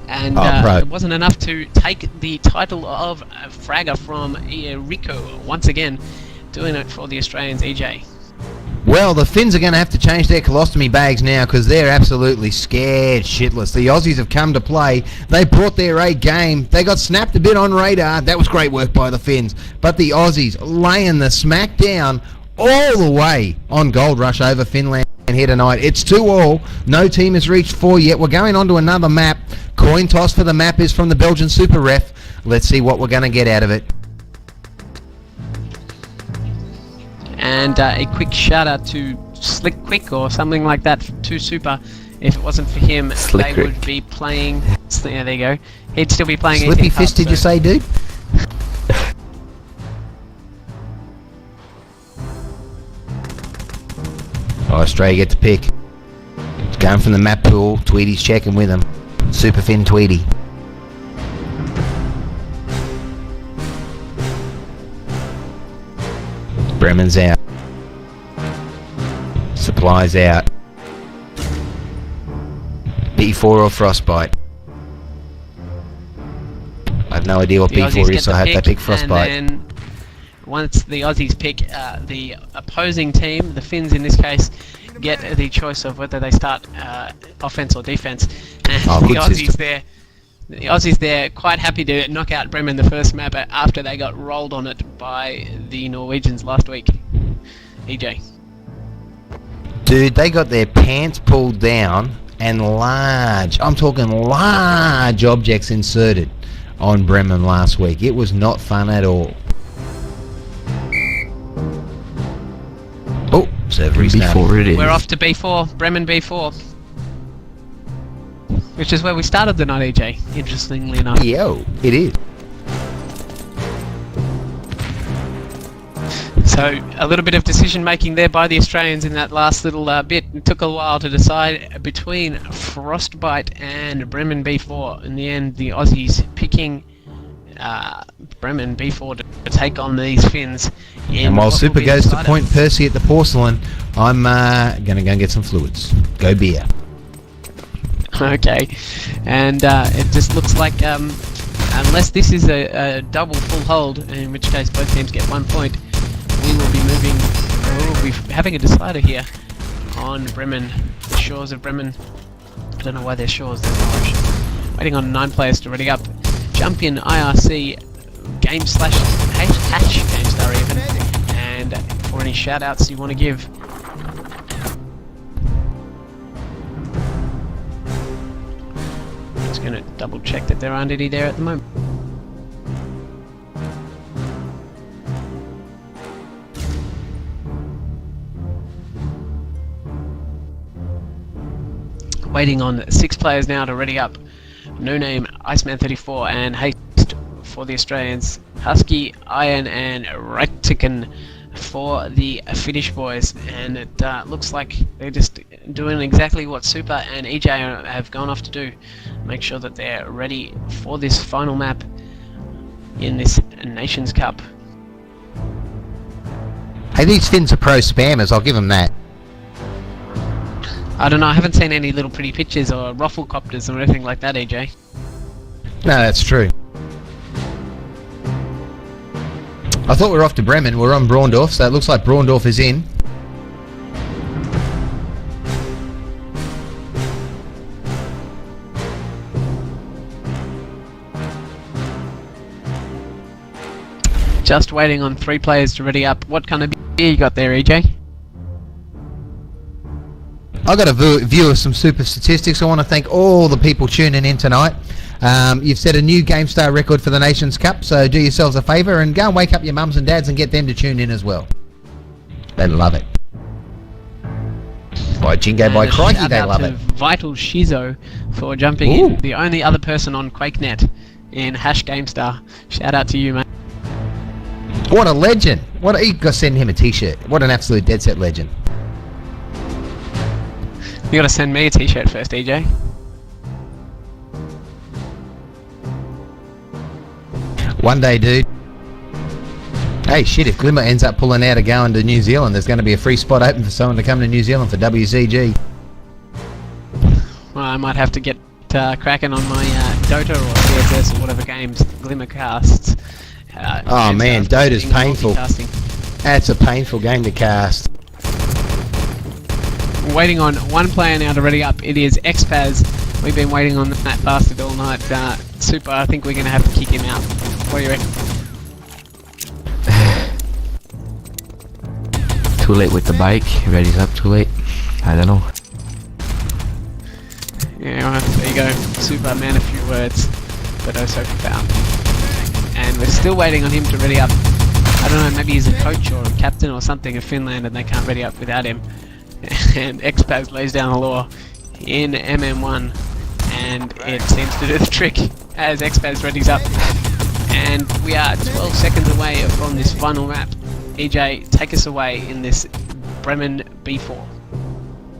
And it wasn't enough to take the title of Fragger from Rico once again, doing it for the Australians, EJ. Well, the Finns are going to have to change their colostomy bags now because they're absolutely scared shitless. The Aussies have come to play. They brought their A game. They got snapped a bit on radar. That was great work by the Finns. But the Aussies laying the smack down all the way on Gold Rush over Finland here tonight. It's 2-2. No team has reached 4 yet. We're going on to another map. Coin toss for the map is from the Belgian Super Ref. Let's see what we're going to get out of it. And a quick shout out to Slick Quick or something like that to Super. If it wasn't for him, they would be playing. Yeah, there you go. He'd still be playing. Slippy Fist, did you say, dude? Australia get to pick. It's going from the map pool. Tweedy's checking with him. Super Fin Tweedy. Bremen's out. Supplies out. B4 or Frostbite. I have no idea what B4 is, so I hope they pick Frostbite. And then once the Aussies pick the opposing team, the Finns in this case, get the choice of whether they start offense or defense. And the Aussies there quite happy to knock out Bremen the first map after they got rolled on it by the Norwegians last week. EJ. Dude, they got their pants pulled down and I'm talking large objects inserted on Bremen last week. It was not fun at all. Oh, server restarted. We're off to B4, Bremen B4. Which is where we started the night, EJ, interestingly enough. Yo, it is. So, a little bit of decision making there by the Australians in that last little bit. It took a while to decide between Frostbite and Bremen B4. In the end, the Aussies picking Bremen B4 to take on these Finns. And while Super goes to point Percy at the porcelain, I'm going to go and get some fluids. Go beer. Okay, and it just looks like unless this is a double full hold, in which case both teams get 1 point, we will be moving. We'll be having a decider here on Bremen, the shores of Bremen. I don't know why they're shores. They're large. Waiting on 9 players to ready up. Jump in IRC game / hatch game star even, and for any shout outs you want to give. Just going to double check that there aren't any there at the moment. Waiting on 6 players now to ready up. No Name, Iceman 34 and Haste for the Australians. Husky, Iron and Rectican for the Finnish boys, and it looks like they're just doing exactly what Super and EJ have gone off to do. Make sure that they're ready for this final map in this Nations Cup. Hey, these Finns are pro spammers, I'll give them that. I don't know, I haven't seen any little pretty pictures or rufflecopters or anything like that, EJ. No, that's true. I thought we were off to Bremen. We're on Braundorf, so it looks like Braundorf is in. Just waiting on 3 players to ready up. What kind of beer you got there, EJ? I got a view of some super statistics. I want to thank all the people tuning in tonight. You've set a new GameStar record for the Nations Cup, so do yourselves a favour and go and wake up your mums and dads and get them to tune in as well. They love it. By Jingo, by crikey, they love it. Vital Shizo for jumping in, the only other person on QuakeNet in #GameStar. Shout out to you, mate. What a legend! You got to send him a T-shirt. What an absolute dead set legend. You gotta send me a T-shirt first, EJ. One day, dude. Hey, shit, if Glimmer ends up pulling out of going to New Zealand, there's going to be a free spot open for someone to come to New Zealand for WCG. Well, I might have to get cracking on my Dota or CSS or whatever games Glimmer casts. Oh man, Dota's painful. That's a painful game to cast. Waiting on one player now to ready up. It is Xpaz. We've been waiting on that bastard all night. Super, I think we're going to have to kick him out. What do you reckon? Too late with the bike. Ready's up too late. I don't know. Yeah, right, there you go. Super, man, a few words, but oh so profound. And we're still waiting on him to ready up. I don't know, maybe he's a coach or a captain or something of Finland and they can't ready up without him. And Xpaz lays down the law in MM1 and it seems to do the trick as Xpaz readies up. And we are 12 seconds away from this final map. EJ, take us away in this Bremen B4.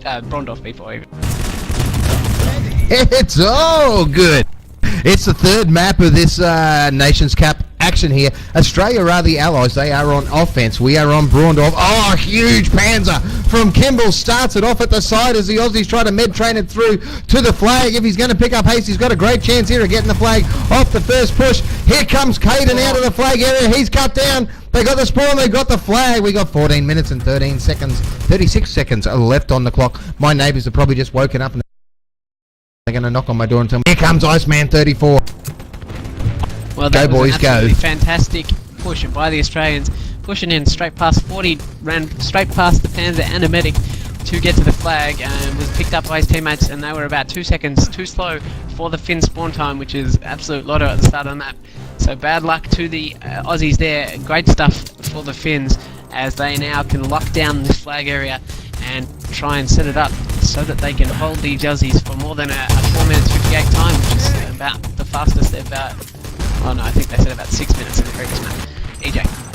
Braundorf B4 even. It's all good. It's the third map of this Nations Cup action here. Australia are the allies. They are on offense. We are on Braundorf. Oh, huge panzer from Kimball. Starts it off at the side as the Aussies try to med-train it through to the flag. If he's going to pick up haste, he's got a great chance here of getting the flag off the first push. Here comes Caden out of the flag area. He's cut down. They got the spawn, they got the flag. We got 14 minutes and 13 seconds, 36 seconds left on the clock. My neighbours are probably just woken up and they're going to knock on my door and tell me, here comes Iceman 34. Well, that was an absolutely fantastic push by the Australians, pushing in straight past 40, ran straight past the Panzer and a medic to get to the flag, and was picked up by his teammates, and they were about 2 seconds too slow for the Finn spawn time, which is absolute lotto at the start of the map. So bad luck to the Aussies there. Great stuff for the Finns as they now can lock down this flag area and try and set it up so that they can hold these Aussies for more than a 4 minutes 58 time, which is about the fastest they've oh no, I think they said about 6 minutes in the previous map. EJ.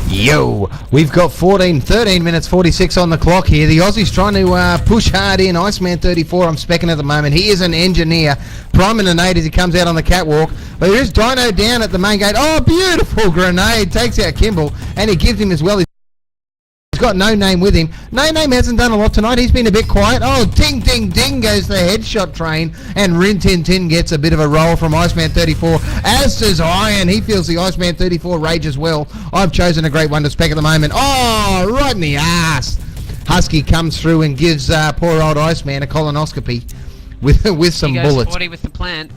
Yo, we've got 13 minutes 46 on the clock here. The Aussies trying to push hard in. Iceman 34, I'm specking at the moment. He is an engineer. Priming a nade as he comes out on the catwalk. But there is Dino down at the main gate. Oh, beautiful grenade. Takes out Kimball. And he gives him as well. He's got No Name with him. No Name hasn't done a lot tonight. He's been a bit quiet. Oh, ding, ding, ding goes the headshot train. And Rin Tin Tin gets a bit of a roll from Iceman 34. As does Iron. He feels the Iceman 34 rage as well. I've chosen a great one to spec at the moment. Oh, right in the ass. Husky comes through and gives poor old Iceman a colonoscopy with some he goes bullets. 40 with the plant.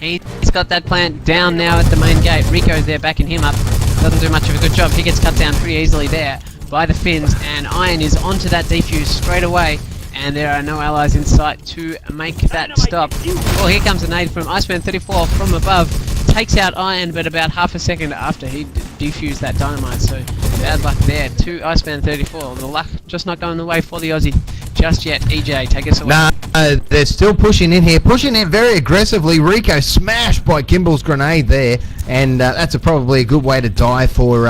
He's got that plant down now at the main gate. Rico's there backing him up. Doesn't do much of a good job. He gets cut down pretty easily there by the Finns, and Iron is onto that defuse straight away, and there are no allies in sight to make that stop. Well, here comes a nade from Iceman 34 from above, takes out Iron, but about half a second after he defused that dynamite, so bad luck there to Iceman 34. The luck just not going the way for the Aussie just yet. EJ, take us away. No, they're still pushing in here, pushing in very aggressively. Rico smashed by Kimball's grenade there, and that's probably a good way to die for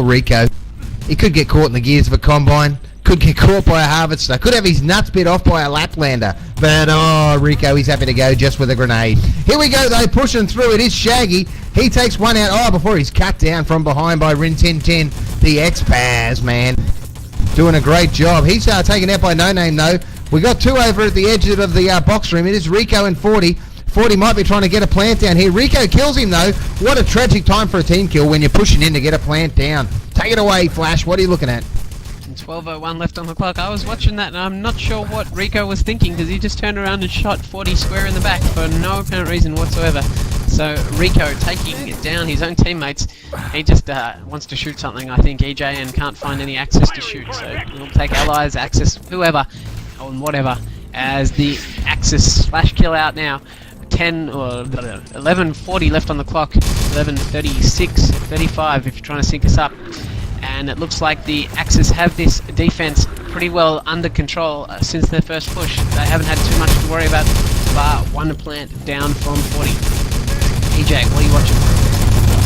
Rico. He could get caught in the gears of a combine, could get caught by a harvester, could have his nuts bit off by a Laplander. But, oh, Rico, he's happy to go just with a grenade. Here we go, though, pushing through. It is Shaggy. He takes one out. Oh, before he's cut down from behind by Rin Tin Tin, the X-Paz, man. doing a great job. He's taken out by No Name though. We got 2 over at the edge of the box room. It is Rico and 40. 40 might be trying to get a plant down here. Rico kills him though. What a tragic time for a team kill when you're pushing in to get a plant down. Take it away, Flash. What are you looking at? 12:01 left on the clock. I was watching that and I'm not sure what Rico was thinking because he just turned around and shot 40 square in the back for no apparent reason whatsoever. So Rico taking down his own teammates. He just wants to shoot something, I think, EJ, and can't find any access to shoot. So we'll take allies, access, whoever, or whatever, as the Axis slash kill out now. 11:40 left on the clock. 11:36, 35 if you're trying to sync us up. And it looks like the Axis have this defense pretty well under control since their first push. They haven't had too much to worry about, bar one plant down from 40. EJ, what are you watching?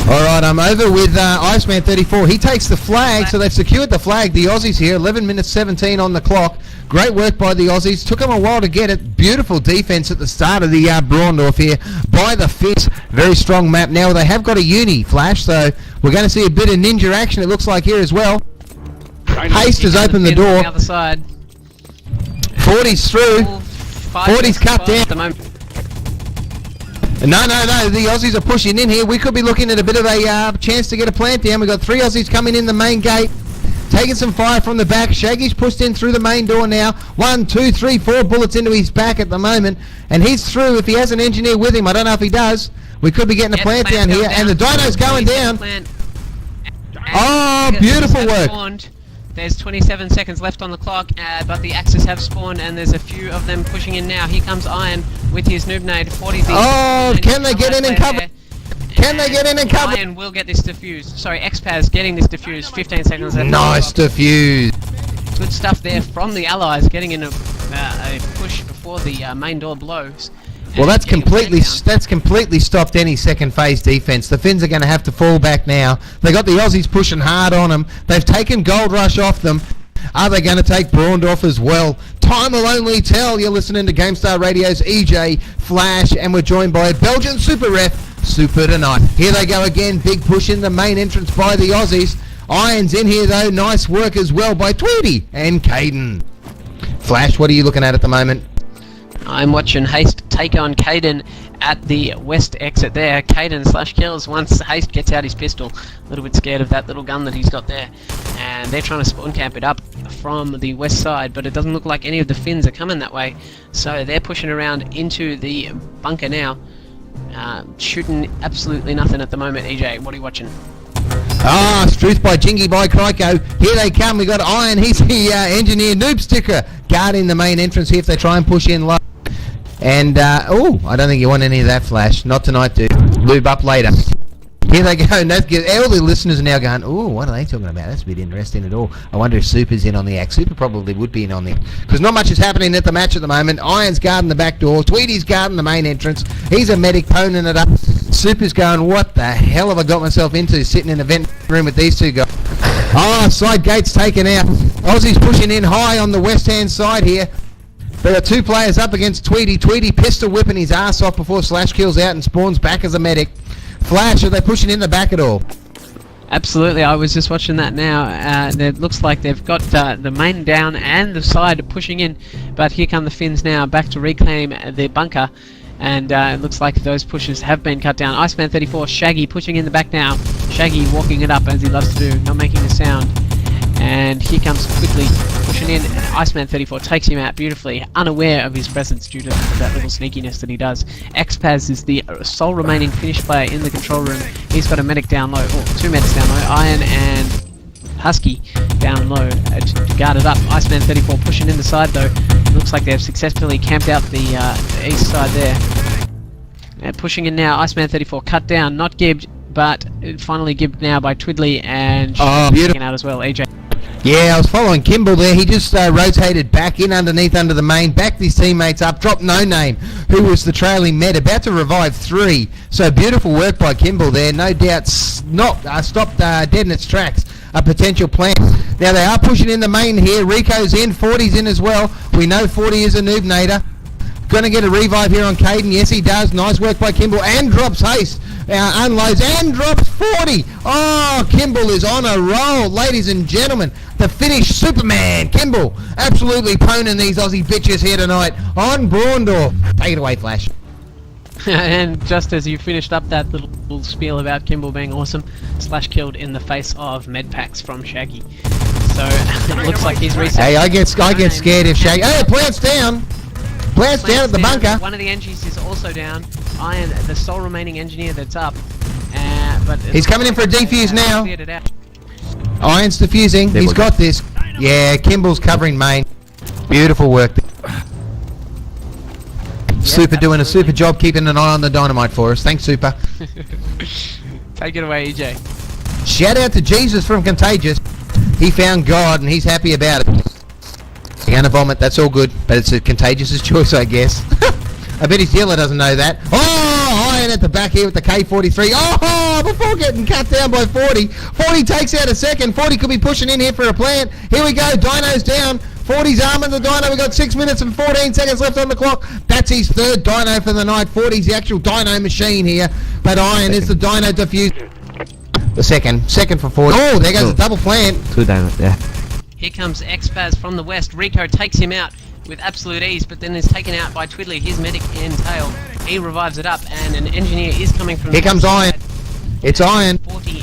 Alright, I'm over with Iceman 34. He takes the flag, so they've secured the flag. The Aussies here, 11 minutes 17 on the clock. Great work by the Aussies. Took them a while to get it. Beautiful defense at the start of the Braundorf here by the Finns. Very strong map. Now they have got a uni, Flash, so we're going to see a bit of ninja action, it looks like, here as well. Haste has opened the door. The other side. 40's through. 40's cut down. At the moment. No, the Aussies are pushing in here. We could be looking at a bit of a chance to get a plant down. We've got 3 Aussies coming in the main gate, taking some fire from the back. Shaggy's pushed in through the main door now. 1, 2, 3, 4 bullets into his back at the moment, and he's through. If he has an engineer with him, I don't know if he does. We could be getting a plant down here, and the dyno's going down. Oh, beautiful work. There's 27 seconds left on the clock, but the Axis have spawned, and there's a few of them pushing in now. Here comes Iron with his noob nade. 40. Oh, can they get in and cover? Can they get in and cover? Iron will get this defused. Sorry, Xpaz getting this defused. 15 seconds left. Nice defuse. Good stuff there from the Allies, getting in a push before the main door blows. Well, that's completely stopped any second phase defense. The Finns are going to have to fall back now. They got the Aussies pushing hard on them. They've taken Gold Rush off them. Are they going to take Braundorf as well? Time will only tell. You're listening to GameStar Radio's EJ, Flash, and we're joined by Belgian Super Ref, Super tonight. Here they go again. Big push in the main entrance by the Aussies. Iron's in here though. Nice work as well by Tweedy and Caden. Flash, what are you looking at the moment? I'm watching Haste take on Caden at the west exit there. Caden slash kills once Haste gets out his pistol. A little bit scared of that little gun that he's got there. And they're trying to spawn camp it up from the west side, but it doesn't look like any of the Finns are coming that way. So they're pushing around into the bunker now. Shooting absolutely nothing at the moment. EJ, what are you watching? Struth by Jingy by Kryko. Here they come. We got Iron. He's the engineer noob sticker guarding the main entrance here if they try and push in low. And, I don't think you want any of that, Flash. Not tonight, dude. Lube up later. Here they go. And that's good. All the listeners are now going, what are they talking about? That's a bit interesting at all. I wonder if Super's in on the act. Super probably would be in on the act. Because not much is happening at the match at the moment. Iron's guarding the back door. Tweedy's guarding the main entrance. He's a medic poning it up. Super's going, what the hell have I got myself into sitting in a vent room with these two guys? Side gate's taken out. Aussie's pushing in high on the west-hand side here. They got 2 players up against Tweedy. Tweedy pistol whipping his ass off before Slash kills out and spawns back as a medic. Flash, are they pushing in the back at all? Absolutely, I was just watching that now. It looks like they've got the main down and the side pushing in, but here come the Finns now back to reclaim their bunker, and it looks like those pushes have been cut down. Iceman 34, Shaggy pushing in the back now. Shaggy walking it up as he loves to do, not making a sound. And here comes quickly pushing in. Iceman 34 takes him out beautifully, unaware of his presence due to that little sneakiness that he does. Xpaz is the sole remaining Finnish player in the control room. He's got a medic down low, or 2 medics down low. Iron and Husky down low to guard it up. Iceman 34 pushing in the side though. Looks like they've successfully camped out the east side there. And pushing in now. Iceman 34 cut down, not gibbed, but finally gibbed now by Twiddly and taken out as well. EJ. Yeah, I was following Kimball there. He just rotated back in under the main, backed his teammates up, dropped No Name, who was the trailing med, about to revive 3. So beautiful work by Kimball there. No doubt stopped dead in its tracks a potential plan. Now they are pushing in the main here. Rico's in, 40's in as well. We know 40 is a noob nader. Going to get a revive here on Caden. Yes, he does. Nice work by Kimball. And drops haste. Unloads and drops 40. Oh, Kimball is on a roll. Ladies and gentlemen, the Finnish Superman, Kimball. Absolutely poning these Aussie bitches here tonight on Braundorf. Take it away, Flash. And just as you finished up that little spiel about Kimball being awesome, Slash killed in the face of med packs from Shaggy. So it looks like he's reset. Hey, I get scared if Shaggy. Hey, Plant's down. Plant's down at the bunker. One of the engineers is also down. Iron, the sole remaining engineer that's up. But He's coming in for a defuse now. Cleared it out. Iron's defusing. He's got this. Yeah, Kimball's covering main. Beautiful work. Super doing a super job keeping an eye on the dynamite for us. Thanks, Super. Take it away, EJ. Shout out to Jesus from Contagious. He found God and he's happy about it. You're gonna vomit, that's all good, but it's a Contagious's choice, I guess. I bet his dealer doesn't know that. Oh, Iron at the back here with the K43. Oh, before getting cut down by 40. 40 takes out a second. 40 could be pushing in here for a plant. Here we go, Dino's down. 40's arming the Dino. We've got 6 minutes and 14 seconds left on the clock. That's his third Dino for the night. 40's the actual Dino machine here, but Iron is the Dino diffuser. The second for 40. Oh, there goes the double plant. 2 diamonds, yeah. Here comes Xpaz from the west. Rico takes him out with absolute ease, but then is taken out by Twiddly, his medic and tail. He revives it up, and an engineer is coming from Here comes Iron. It's Iron. 40,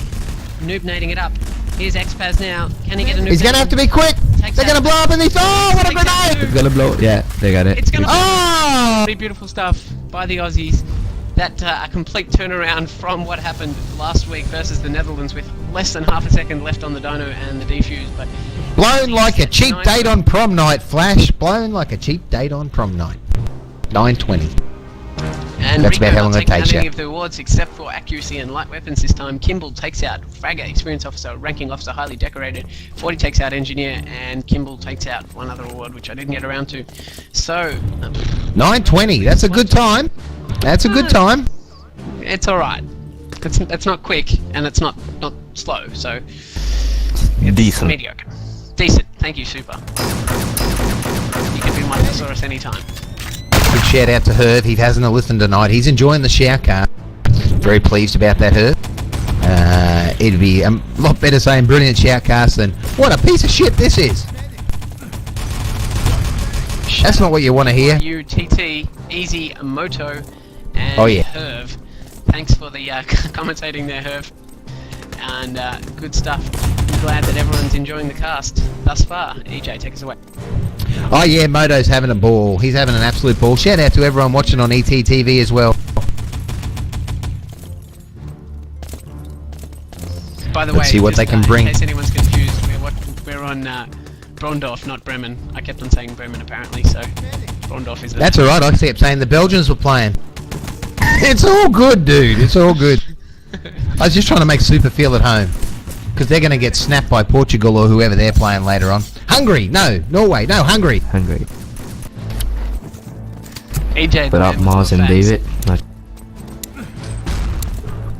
noob-nading it up. Here's Xpaz now. Can he get a noob? He's going to have to be quick. They're going to blow up in this. Oh, what a grenade! It's gonna blow. Yeah, they got it. It's gonna Oh! Pretty beautiful stuff by the Aussies. That a complete turnaround from what happened last week versus the Netherlands with less than half a second left on the Dino and the defuse, but Blown like a cheap date on prom night, Flash. Blown like a cheap date on prom night. 9:20. and That's Rico about how long not it taking takes any you. of the awards except for accuracy and light weapons this time. Kimball takes out Fragger, Experience Officer, Ranking Officer, Highly Decorated. 40 takes out Engineer, and Kimball takes out one other award, which I didn't get around to. So 9:20. That's a good time. That's a good time. it's alright. It's not quick, and it's not slow, so it's Decent. mediocre. Decent, thank you, Super. You can be my thesaurus anytime. Big shout out to Herb. He hasn't listened tonight. He's enjoying the Shoutcast. Very pleased about that, Herb. It'd be a lot better saying brilliant Shoutcast than what a piece of shit this is. That's not what you want to hear. You, TT, Easy, Moto, and Oh, yeah. Herb. Thanks for the commentating there, Herb. And good stuff. I'm glad that everyone's enjoying the cast thus far. EJ, take us away. Oh yeah, Moto's having a ball. He's having an absolute ball. Shout out to everyone watching on ETTV as well. By the Let's way, see what just, they can bring. in case anyone's confused, we're on Braundorf, not Bremen. I kept on saying Bremen apparently, so Braundorf is. That's alright, I kept saying the Belgians were playing. It's all good, dude. It's all good. I was just trying to make Super feel at home. Because they're going to get snapped by Portugal or whoever they're playing later on. Hungary! No, Norway! No, Hungary! Hungry. EJ, Put up Mars and David. Not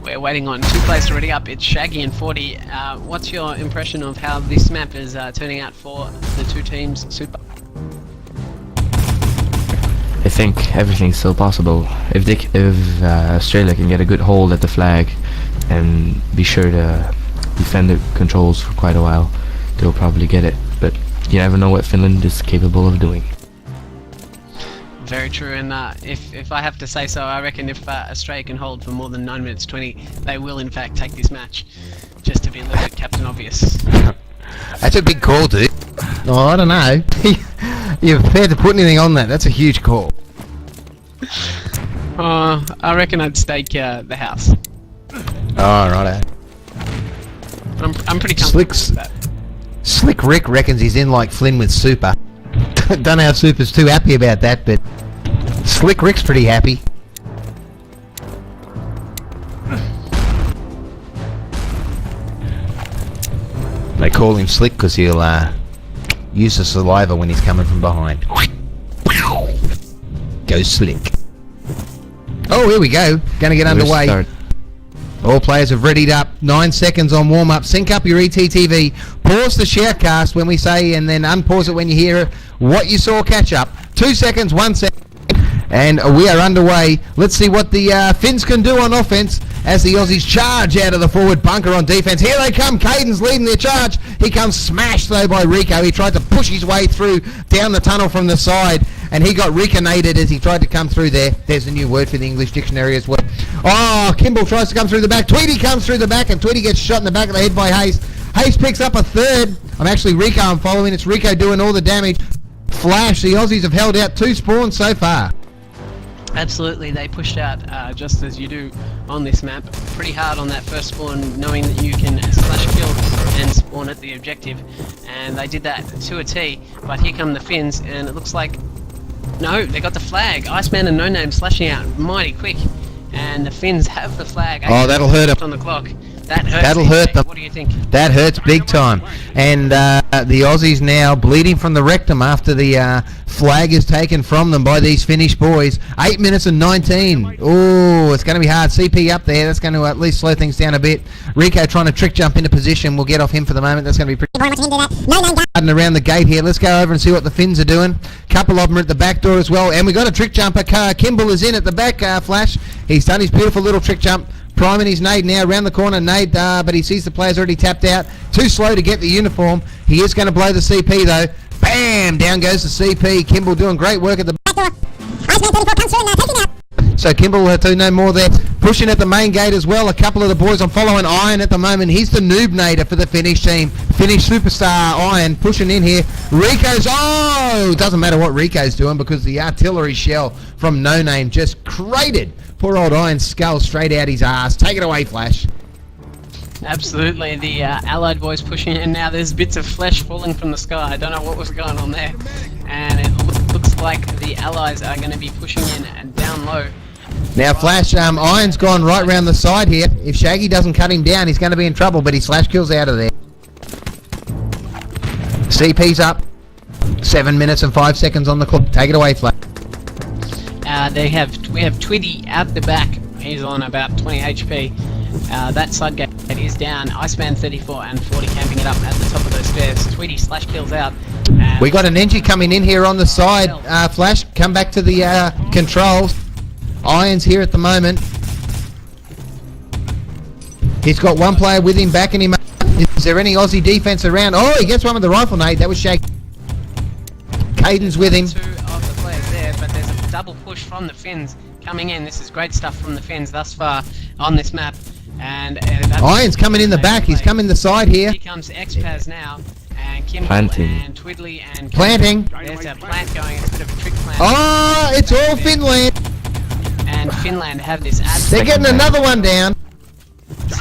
We're waiting on 2 players already up. It's Shaggy and 40. What's your impression of how this map is turning out for the 2 teams? Super. I think everything's still possible. If Australia can get a good hold at the flag and be sure to defend the controls for quite a while, they'll probably get it. But you never know what Finland is capable of doing. Very true, and if I have to say so, I reckon if Australia can hold for more than 9 minutes 20, they will in fact take this match. Just to be a little bit Captain Obvious. That's a big call, dude. Oh, I don't know. You're prepared to put anything on that. That's a huge call. I reckon I'd stake the house. Oh, righto. I'm pretty comfortable with that. Slick Rick reckons he's in like Flynn with Super. Don't know if Super's too happy about that, but Slick Rick's pretty happy. They call him Slick because he'll use the saliva when he's coming from behind. Go Slick. Oh, here we go. Gonna get underway. Start. All players have readied up. 9 seconds on warm-up. Sync up your ETTV. Pause the Shoutcast when we say, and then unpause it when you hear what you saw catch up. 2 seconds, 1 second. And we are underway. Let's see what the Finns can do on offense as the Aussies charge out of the forward bunker on defense. Here they come. Caden's leading their charge. He comes smashed, though, by Rico. He tried to push his way through down the tunnel from the side, and he got Riconated as he tried to come through there. There's a new word for the English dictionary as well. Oh, Kimball tries to come through the back. Tweedy comes through the back, and Tweedy gets shot in the back of the head by Hayes. Hayes picks up a third. I'm following. It's Rico doing all the damage. Flash, the Aussies have held out 2 spawns so far. Absolutely, they pushed out just as you do on this map. Pretty hard on that first spawn, knowing that you can slash kill and spawn at the objective. And they did that to a T, but here come the Finns, and it looks like... No, they got the flag. Iceman and No Name slashing out mighty quick. And the Finns have the flag. Oh, that'll hurt them. On the clock. That hurts. That'll hurt them. What do you think? That hurts big time. And the Aussies now bleeding from the rectum after the flag is taken from them by these Finnish boys. 8 minutes and 19. Oh, it's going to be hard. CP up there. That's going to at least slow things down a bit. Rico trying to trick jump into position. We'll get off him for the moment. That's going to be pretty around the gate here. Let's go over and see what the Finns are doing. Couple of them are at the back door as well. And we got a trick jumper. Kimball is in at the back, Flash. He's done his beautiful little trick jump. Priming his nade now, around the corner, nade, but he sees the player's already tapped out. Too slow to get the uniform. He is going to blow the CP though. Bam! Down goes the CP. Kimball doing great work at the back door. So Kimball will do no more there. Pushing at the main gate as well. A couple of the boys on following Iron at the moment. He's the noob nader for the Finnish team. Finnish superstar Iron pushing in here. Rico's, doesn't matter what Rico's doing because the artillery shell from No Name just cratered poor old Iron's skull straight out his ass. Take it away, Flash. Absolutely, the Allied boys pushing in now. There's bits of flesh falling from the sky. I don't know what was going on there. And it looks like the Allies are going to be pushing in and down low. Now Flash, Iron's gone right round the side here. If Shaggy doesn't cut him down, he's going to be in trouble, but his Flash kills out of there. CP's up. 7 minutes and 5 seconds on the clock. Take it away, Flash. We have Twiddy out the back. He's on about 20 HP. That side gate is down. Iceman 34 and 40 camping it up at the top of those stairs. Tweedy slash kills out. We got an Engie coming in here on the side. Flash, come back to the controls. Iron's here at the moment. He's got one player with him backing him up. Is there any Aussie defense around? Oh, he gets one with the rifle nade. That was Shaggy. Caden's with him. 2 of the players there, but there's a double push from the Finns coming in. This is great stuff from the Finns thus far on this map. And Iron's coming in the back. He's coming the side here. Here comes Xpaz now. And Kimball Planting. and Twiddly and... Planting. There's a plant going. It's a bit of a trick plant. Oh, it's all Finland. And Finland have this... They're getting another one down.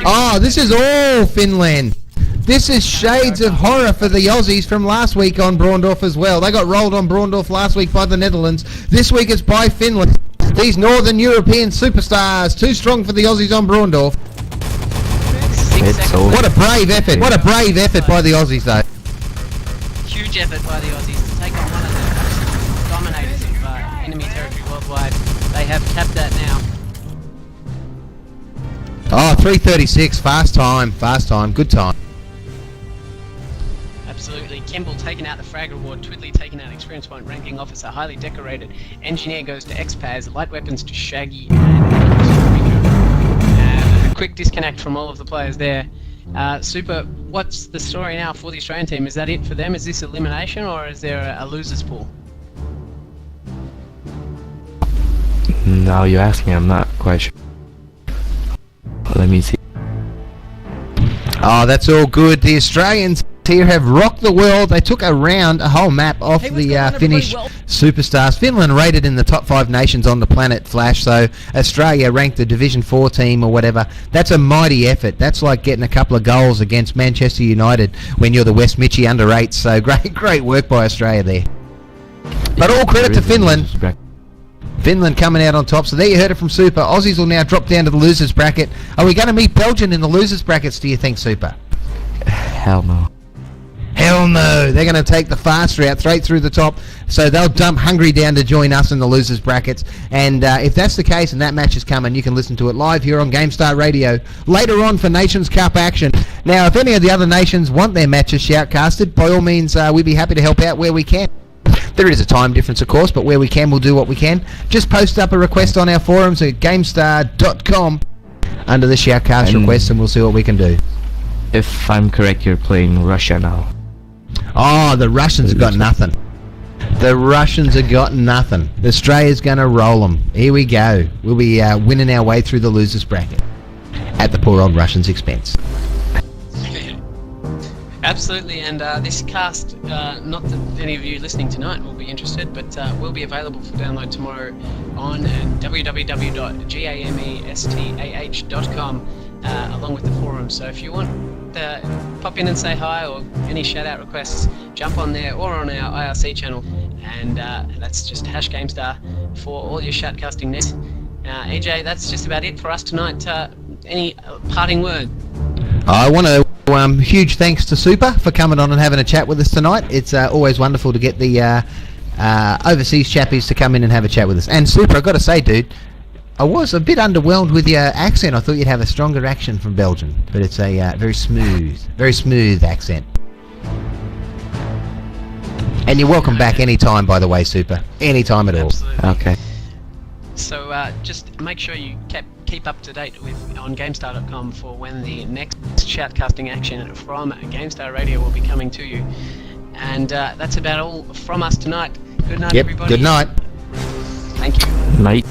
Oh, this is all Finland. This is shades of horror for the Aussies from last week on Braundorf as well. They got rolled on Braundorf last week by the Netherlands. This week it's by Finland. These Northern European superstars, too strong for the Aussies on Braundorf. What a brave effort. What a brave effort by the Aussies though. Huge effort by the Aussies to take on one of the dominators of enemy territory worldwide. They have capped that now. Oh, 3:36. Fast time. Good time. Absolutely. Kimball taking out the frag reward, Twiddly taking out experience point, ranking officer, highly decorated. Engineer goes to Xpaz, light weapons to Shaggy and Rico. And a quick disconnect from all of the players there. Super, what's the story now for the Australian team? Is that it for them? Is this elimination or is there a losers pool? Now you ask me, I'm not quite sure. Let me see. Oh, that's all good. The Australians here have rocked the world. They took a whole map off the Finnish superstars. Finland rated in the top 5 nations on the planet, Flash, so Australia ranked a Division 4 team or whatever. That's a mighty effort. That's like getting a couple of goals against Manchester United when you're the West Mitchie under 8s, so great work by Australia there. But all credit to Finland. Finland coming out on top. So there you heard it from Super. Aussies will now drop down to the losers bracket. Are we going to meet Belgium in the losers brackets, do you think, Super? Hell no. Hell no. They're going to take the fast route straight through the top. So they'll dump Hungary down to join us in the losers brackets. And if that's the case and that match is coming, you can listen to it live here on GameStar Radio later on for Nations Cup action. Now, if any of the other nations want their matches shoutcasted, by all means, we'd be happy to help out where we can. There is a time difference, of course, but where we can, we'll do what we can. Just post up a request on our forums at gamestar.com under the Shoutcast request, and we'll see what we can do. If I'm correct, you're playing Russia now. Oh, the Russians have got nothing. The Russians have got nothing. Australia's going to roll them. Here we go. We'll be winning our way through the losers bracket at the poor old Russians' expense. Absolutely, and this cast, not that any of you listening tonight will be interested, but will be available for download tomorrow on www.gamestah.com along with the forum. So if you want to pop in and say hi or any shout out requests, jump on there or on our IRC channel, and that's just #GameStar for all your shoutcasting needs. EJ, that's just about it for us tonight. Any parting word? I want to huge thanks to Super for coming on and having a chat with us tonight. It's always wonderful to get the overseas chappies to come in and have a chat with us. And Super, I've got to say, dude, I was a bit underwhelmed with your accent. I thought you'd have a stronger accent from Belgium, but it's a very smooth accent. And you're welcome back anytime, by the way, Super. Anytime at all. Absolutely. Okay. So just make sure you keep up to date on GameStar.com for when the next shoutcasting action from GameStar Radio will be coming to you. And that's about all from us tonight. Good night, everybody. Good night. Thank you. Night.